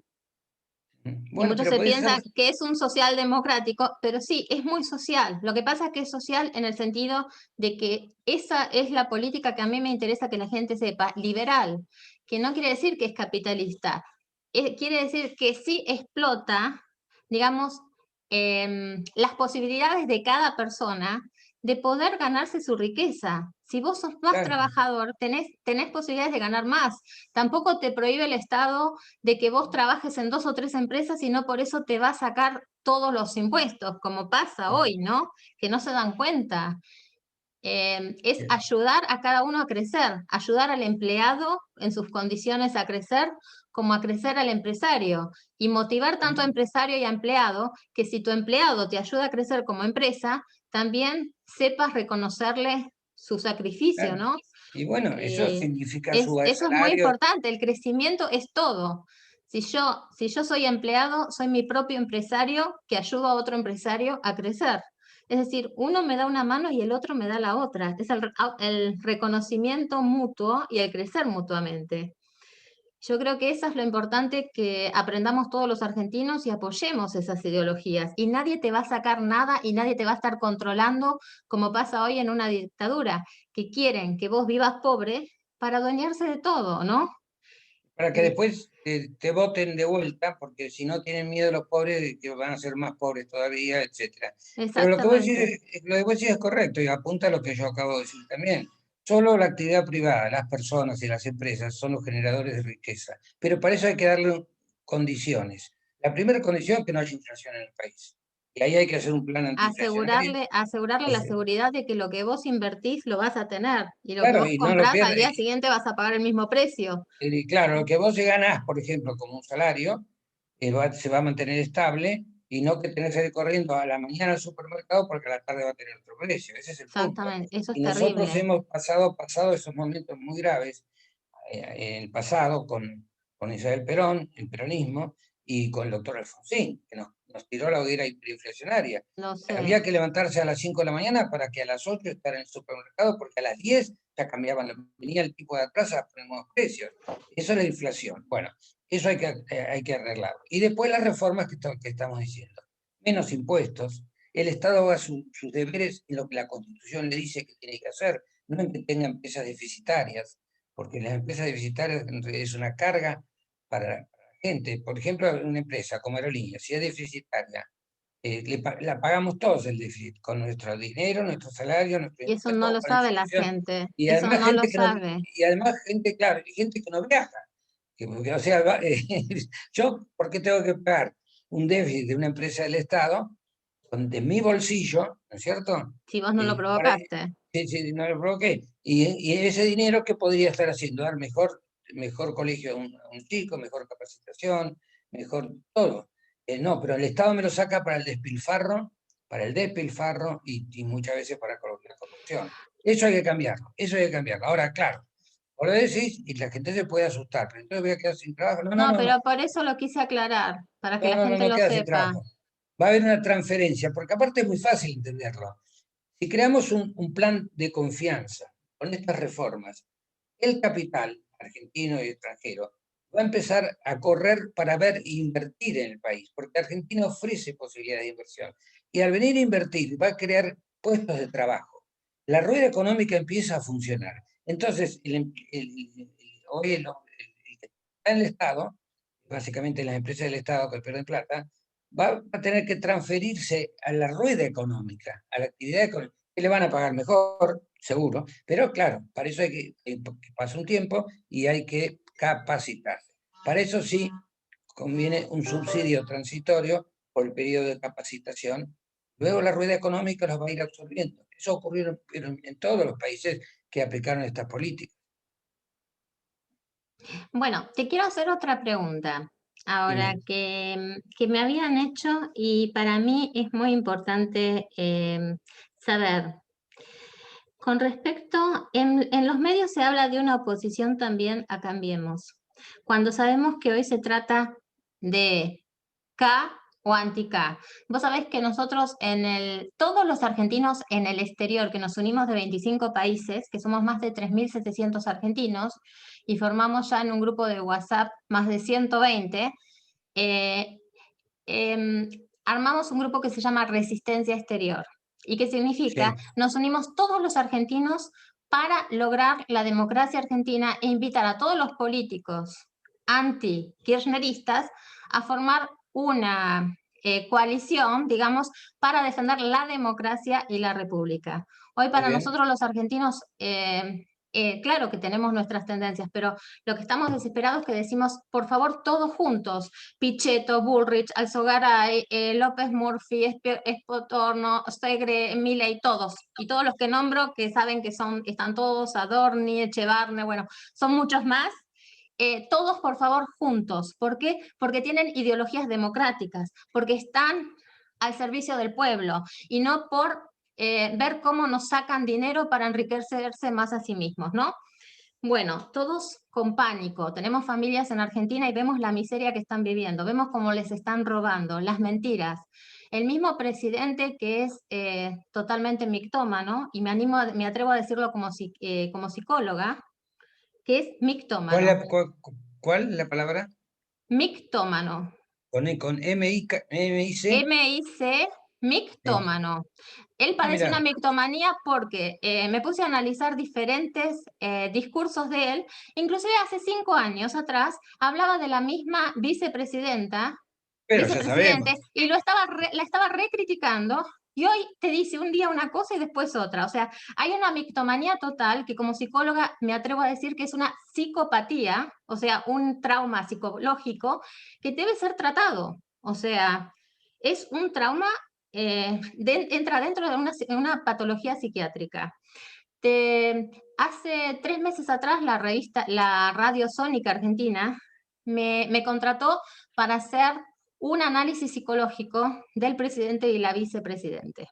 Y Bueno, muchos pero se puede ser, piensa que es un social democrático, pero sí, es muy social. Lo que pasa es que es social en el sentido de que esa es la política que a mí me interesa que la gente sepa, liberal, que no quiere decir que es capitalista, quiere decir que sí explota, digamos, las posibilidades de cada persona de poder ganarse su riqueza. Si vos sos más claro, trabajador, tenés posibilidades de ganar más. Tampoco te prohíbe el Estado de que vos trabajes en 2 o 3 empresas y no por eso te va a sacar todos los impuestos, como pasa hoy, ¿no? Que no se dan cuenta. Es ayudar a cada uno a crecer, ayudar al empleado en sus condiciones a crecer, como a crecer al empresario, y motivar tanto a empresario y a empleado, que si tu empleado te ayuda a crecer como empresa, también sepas reconocerle su sacrificio, claro. ¿no? Y bueno, eso Eh, significa suba el eso es muy salario. importante, el crecimiento es todo. Si yo soy empleado, soy mi propio empresario que ayuda a otro empresario a crecer. Es decir, uno me da una mano y el otro me da la otra. Es el reconocimiento mutuo y el crecer mutuamente. Yo creo que eso es lo importante, que aprendamos todos los argentinos y apoyemos esas ideologías. Y nadie te va a sacar nada y nadie te va a estar controlando como pasa hoy en una dictadura, que quieren que vos vivas pobre para adueñarse de todo, ¿no? Para que Y después te voten de vuelta, porque si no tienen miedo los pobres, de que van a ser más pobres todavía, etcétera. Pero exactamente. lo que vos decís es correcto y apunta a lo que yo acabo de decir también. Solo la actividad privada, las personas y las empresas son los generadores de riqueza, pero para eso hay que darle condiciones. La primera condición es que no haya inflación en el país. Y ahí hay que hacer un plan antiinflacionario. Asegurarle la seguridad de que lo que vos invertís lo vas a tener y lo que Claro, vos y no lo comprás al día pierde. siguiente vas a pagar el mismo precio. Claro, lo que vos ganás, por ejemplo, como un salario, se va a mantener estable y no que tenés que ir corriendo a la mañana al supermercado porque a la tarde va a tener otro precio. Ese es el punto. Exactamente, eso es Y nosotros terrible. hemos pasado esos momentos muy graves en el pasado con Isabel Perón, el peronismo, y con el doctor Alfonsín, que nos tiró la hoguera hiperinflacionaria. No sé. Había que levantarse a las 5 de la mañana para que a las 8 estar en el supermercado, porque a las 10 ya cambiaban, venía el tipo de atrás a poner nuevos precios. Eso es la inflación. Bueno, eso hay que arreglarlo. Y después las reformas que estamos diciendo. Menos impuestos. El Estado haga sus deberes en lo que la Constitución le dice que tiene que hacer, no en que tenga empresas deficitarias, porque las empresas deficitarias es una carga para la gente. Por ejemplo, una empresa como Aerolíneas, si es deficitaria, la pagamos todos el déficit, con nuestro dinero, nuestro salario, nuestro Y eso no impuesto, lo con la sabe la institución. gente, Y eso además no lo gente que no, sabe. y además gente, claro, y gente que no viaja. O sea, yo, ¿por qué tengo que pagar un déficit de una empresa del Estado de mi bolsillo, ¿no es cierto? Si vos no lo Para, provocaste. si no lo provoqué. Y ese dinero, ¿qué podría estar haciendo? Dar mejor colegio a un chico, mejor capacitación, mejor todo. No, pero el Estado me lo saca para el despilfarro y muchas veces para la corrupción. Eso hay que cambiarlo, eso hay que cambiarlo. Ahora, claro, vos lo decís y la gente se puede asustar, pero entonces voy a quedar sin trabajo. No, no, No, no, no, pero por eso lo quise aclarar, para que no, la no, no, gente no lo queda sin sepa. trabajo. Va a haber una transferencia, porque aparte es muy fácil entenderlo. Si creamos un plan de confianza con estas reformas, el capital argentino y extranjero va a empezar a correr para ver e invertir en el país, porque Argentina ofrece posibilidades de inversión. Y al venir a invertir va a crear puestos de trabajo. La rueda económica empieza a funcionar. Entonces, hoy el que está en el Estado, básicamente las empresas del Estado que pierden plata, va a tener que transferirse a la rueda económica, a la actividad económica, que le van a pagar mejor, seguro, pero claro, para eso hay que pasa un tiempo y hay que capacitarse. Para eso sí conviene un subsidio transitorio por el periodo de capacitación. Luego la rueda económica los va a ir absorbiendo. Eso ocurrió en todos los países que aplicaron estas políticas. Bueno, te quiero hacer otra pregunta. Ahora Dime. que me habían hecho y para mí es muy importante saber. Con respecto, en los medios se habla de una oposición también a Cambiemos, cuando sabemos que hoy se trata de K o anti-K. Vos sabés que nosotros todos los argentinos en el exterior, que nos unimos de 25 países, que somos más de 3.700 argentinos, y formamos ya en un grupo de WhatsApp más de 120, eh, em, armamos un grupo que se llama Resistencia Exterior. ¿Y qué significa? Sí, Nos unimos todos los argentinos para lograr la democracia argentina e invitar a todos los políticos anti-kirchneristas a formar una coalición, digamos, para defender la democracia y la república. Hoy muy para bien. nosotros los argentinos, claro que tenemos nuestras tendencias, pero lo que estamos desesperados es que decimos, por favor, todos juntos, Pichetto, Bullrich, Alzogaray, López Murphy, Espotorno, Segre, Milei, todos, y todos los que nombro que saben que están todos, Adorni, Echevarne, bueno, son muchos más. Todos, por favor, juntos. ¿Por qué? Porque tienen ideologías democráticas, porque están al servicio del pueblo y no por ver cómo nos sacan dinero para enriquecerse más a sí mismos, ¿no? Bueno, todos con pánico. Tenemos familias en Argentina y vemos la miseria que están viviendo, vemos cómo les están robando, las mentiras. El mismo presidente que es totalmente mictómano, y me atrevo a decirlo como psicóloga, que es ¿Cuál mictómano. cuál la palabra? Mictómano. Con M-I-C. M-I-C, Sí. mictómano. Él Ah, padece una mira, mictomanía porque me puse a analizar diferentes discursos de él. Inclusive hace 5 años atrás hablaba de la misma vicepresidenta, pero ya vicepresidente, sabemos. y la estaba recriticando. Y hoy te dice un día una cosa y después otra. O sea, hay una mictomanía total que como psicóloga me atrevo a decir que es una psicopatía, o sea, un trauma psicológico que debe ser tratado. O sea, es un trauma, entra dentro de una patología psiquiátrica. Hace 3 meses atrás la Radio Sónica Argentina me contrató para hacer un análisis psicológico del presidente y la vicepresidente.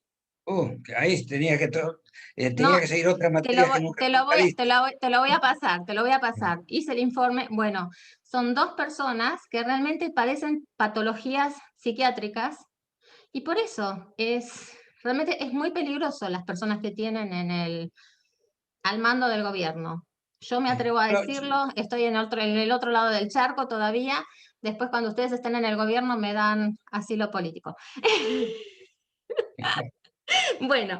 Ahí No, tenía que seguir otras materias que nunca, nunca diste. te lo voy a pasar, te lo voy a pasar. Hice el informe, bueno, son dos personas que realmente padecen patologías psiquiátricas y por eso realmente es muy peligroso las personas que tienen al mando del gobierno. Yo me atrevo a Pero, decirlo, estoy en el otro lado del charco todavía. Después, cuando ustedes estén en el gobierno, me dan asilo político. Bueno,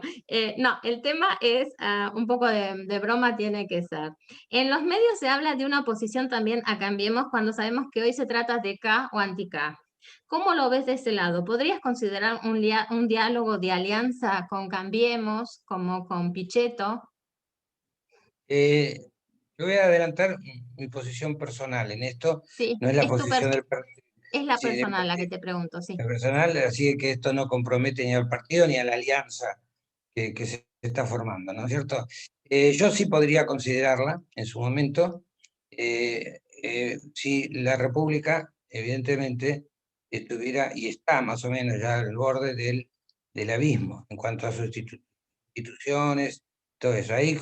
no, el tema es un poco de broma, tiene que ser. En los medios se habla de una oposición también a Cambiemos cuando sabemos que hoy se trata de K o anti-K. ¿Cómo lo ves de ese lado? ¿Podrías considerar un diálogo de alianza con Cambiemos, como con Pichetto? Eh, yo voy a adelantar mi posición personal en esto, Sí, no es la posición del partido, es la sí, personal la que te pregunto, sí. personal, así que esto no compromete ni al partido ni a la alianza que se está formando, ¿no es cierto? Yo sí podría considerarla en su momento, si la República, evidentemente, estuviera y está más o menos ya al borde del abismo en cuanto a sus instituciones, todo eso. Ahí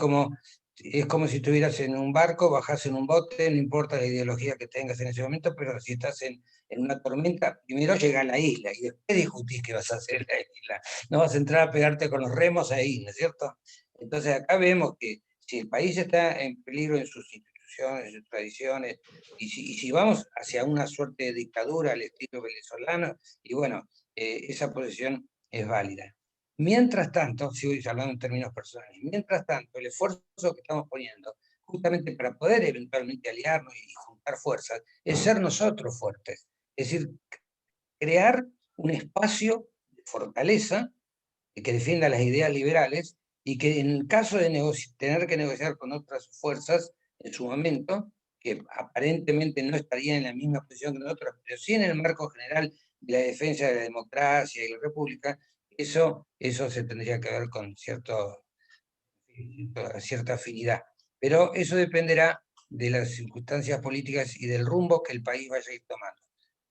es como si estuvieras en un barco, bajás en un bote, no importa la ideología que tengas en ese momento, pero si estás en una tormenta, primero llega a la isla y después discutís qué vas a hacer en la isla. No vas a entrar a pegarte con los remos ahí, ¿no es cierto? Entonces acá vemos que si el país está en peligro en sus instituciones, en sus tradiciones, y si vamos hacia una suerte de dictadura al estilo venezolano, y bueno, esa posición es válida. Mientras tanto, sigo hablando en términos personales, mientras tanto, el esfuerzo que estamos poniendo, justamente para poder eventualmente aliarnos y juntar fuerzas, es ser nosotros fuertes. Es decir, crear un espacio de fortaleza que defienda las ideas liberales y que en el caso de tener que negociar con otras fuerzas en su momento, que aparentemente no estarían en la misma posición que nosotros, pero sí en el marco general de la defensa de la democracia y la república, eso se tendría que ver con cierta afinidad. Pero eso dependerá de las circunstancias políticas y del rumbo que el país vaya a ir tomando.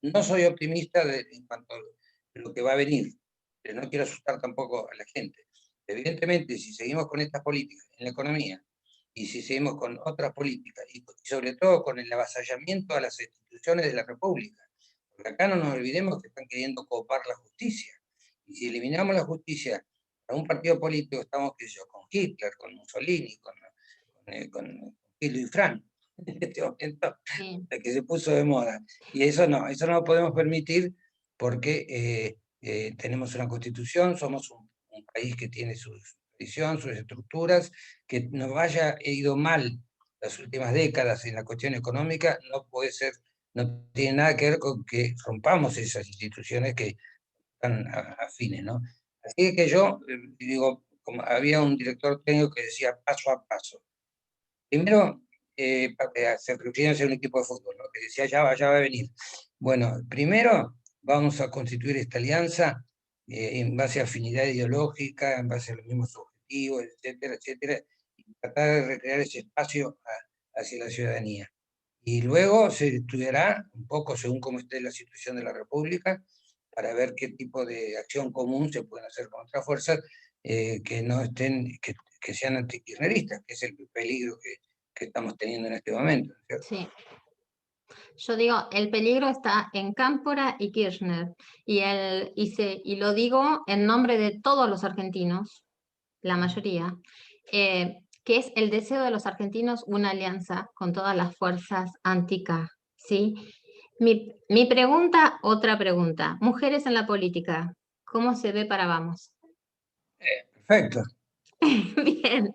No soy optimista en cuanto a lo que va a venir, pero no quiero asustar tampoco a la gente. Evidentemente, si seguimos con estas políticas en la economía, y si seguimos con otras políticas, y sobre todo con el avasallamiento a las instituciones de la República, porque acá no nos olvidemos que están queriendo copar la justicia, y si eliminamos la justicia para un partido político, estamos, qué sé yo, con Hitler, con Mussolini, con Hitler y Franco, en este momento, Sí. que se puso de moda. Y eso no lo podemos permitir porque tenemos una constitución, somos un país que tiene su tradición, sus estructuras, que nos haya ido mal las últimas décadas en la cuestión económica, no puede ser, no tiene nada que ver con que rompamos esas instituciones que están afines, ¿no? Así que yo digo, como había un director técnico que decía paso a paso. Primero, se refiere a un equipo de fútbol, ¿no? Que decía ya va a venir. Bueno, primero vamos a constituir esta alianza en base a afinidad ideológica, en base a los mismos objetivos, etcétera, etcétera, y tratar de recrear ese espacio hacia la ciudadanía. Y luego se estudiará un poco según cómo esté la situación de la República, para ver qué tipo de acción común se pueden hacer con otras fuerzas que no estén, que sean antikirchneristas, que es el peligro que estamos teniendo en este momento, ¿cierto? Sí. Yo digo, el peligro está en Cámpora y Kirchner, y lo digo en nombre de todos los argentinos, la mayoría, que es el deseo de los argentinos una alianza con todas las fuerzas anti-K, ¿sí? Mi pregunta, otra pregunta, mujeres en la política, ¿cómo se ve para vamos? Perfecto, Bien.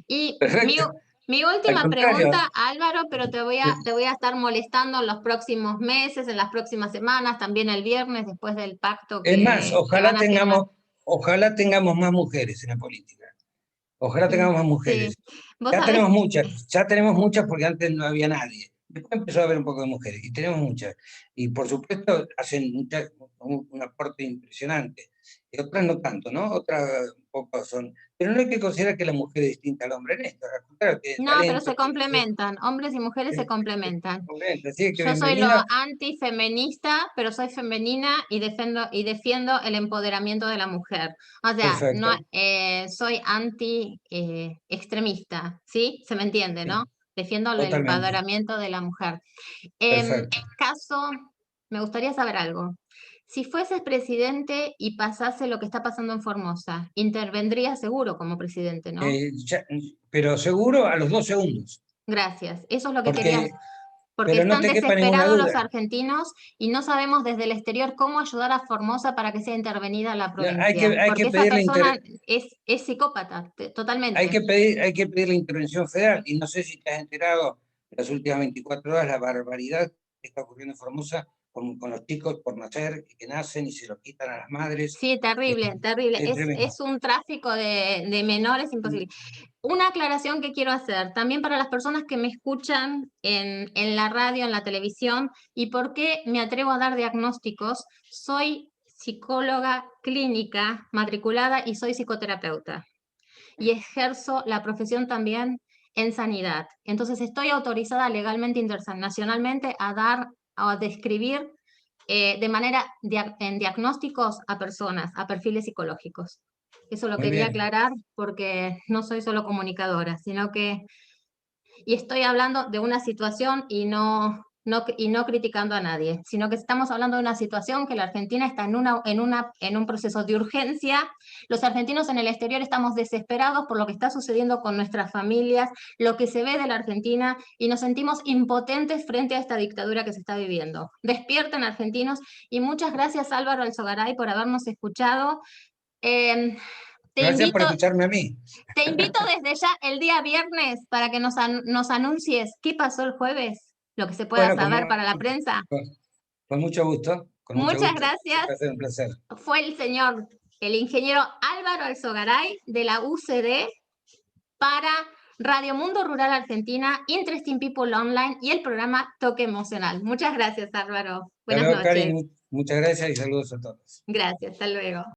Y perfecto. mi Al última contrario, pregunta, Álvaro, pero te voy a estar molestando en los próximos meses, en las próximas semanas, también el viernes, después del pacto es más, que van a firmar. ojalá tengamos más mujeres en la política. Ojalá tengamos más Sí, mujeres. vos sabés, Ya tenemos muchas porque antes no había nadie. Después empezó a haber un poco de mujeres y tenemos muchas. Y por supuesto hacen un aporte impresionante. Y otras no tanto, ¿no? Otras un poco son. Pero no hay que considerar que la mujer es distinta al hombre en esto. Al contrario, tiene no, pero talento, se complementan, hombres y mujeres se complementan. Así que Yo soy lo bienvenida. antifeminista, pero soy femenina y defiendo el empoderamiento de la mujer. O sea, no, Perfecto. soy anti extremista, ¿sí? Se me entiende, ¿no? Sí, Defiendo el totalmente. empoderamiento de la mujer. Perfecto. Caso, me gustaría saber algo. Si fueses presidente y pasase lo que está pasando en Formosa, intervendría seguro como presidente, ¿no? Pero seguro a los 2 segundos. Gracias. Eso es lo que quería, Porque, porque pero no están te quepa ninguna desesperados los duda. argentinos y no sabemos desde el exterior cómo ayudar a Formosa para que sea intervenida la No, provincia, hay que porque esa pedir persona es psicópata, totalmente. hay que pedir la intervención federal. Y no sé si te has enterado en las últimas 24 horas la barbaridad que está ocurriendo en Formosa con los chicos por nacer, y que nacen y se lo quitan a las madres. Sí, terrible, terrible. Es tremendo. Es un tráfico de menores imposible. Una aclaración que quiero hacer, también para las personas que me escuchan en la radio, en la televisión, y por qué me atrevo a dar diagnósticos. Soy psicóloga clínica matriculada y soy psicoterapeuta. Y ejerzo la profesión también en sanidad. Entonces estoy autorizada legalmente internacionalmente a describir de manera en diagnósticos a personas, a perfiles psicológicos. Eso lo Muy quería bien. aclarar porque no soy solo comunicadora, sino que, y estoy hablando de una situación y no criticando a nadie, sino que estamos hablando de una situación que la Argentina está en un proceso de urgencia. Los argentinos en el exterior estamos desesperados por lo que está sucediendo con nuestras familias, lo que se ve de la Argentina, y nos sentimos impotentes frente a esta dictadura que se está viviendo. Despierten, argentinos, y muchas gracias, Álvaro Alzogaray, por habernos escuchado. Eh, te Gracias por invito, escucharme a mí. te invito desde ya el día viernes para que nos anuncies qué pasó el jueves, lo que se pueda Bueno, saber para la prensa. con mucho gusto, con mucho Muchas gusto. gracias. Va a ser un placer. Fue el ingeniero Álvaro Alzogaray de la UCD para Radio Mundo Rural Argentina, Interesting People Online y el programa Toque Emocional. Muchas gracias, Álvaro. Hasta Buenas luego, noches. Karin. Muchas gracias y saludos a todos. Gracias, hasta luego.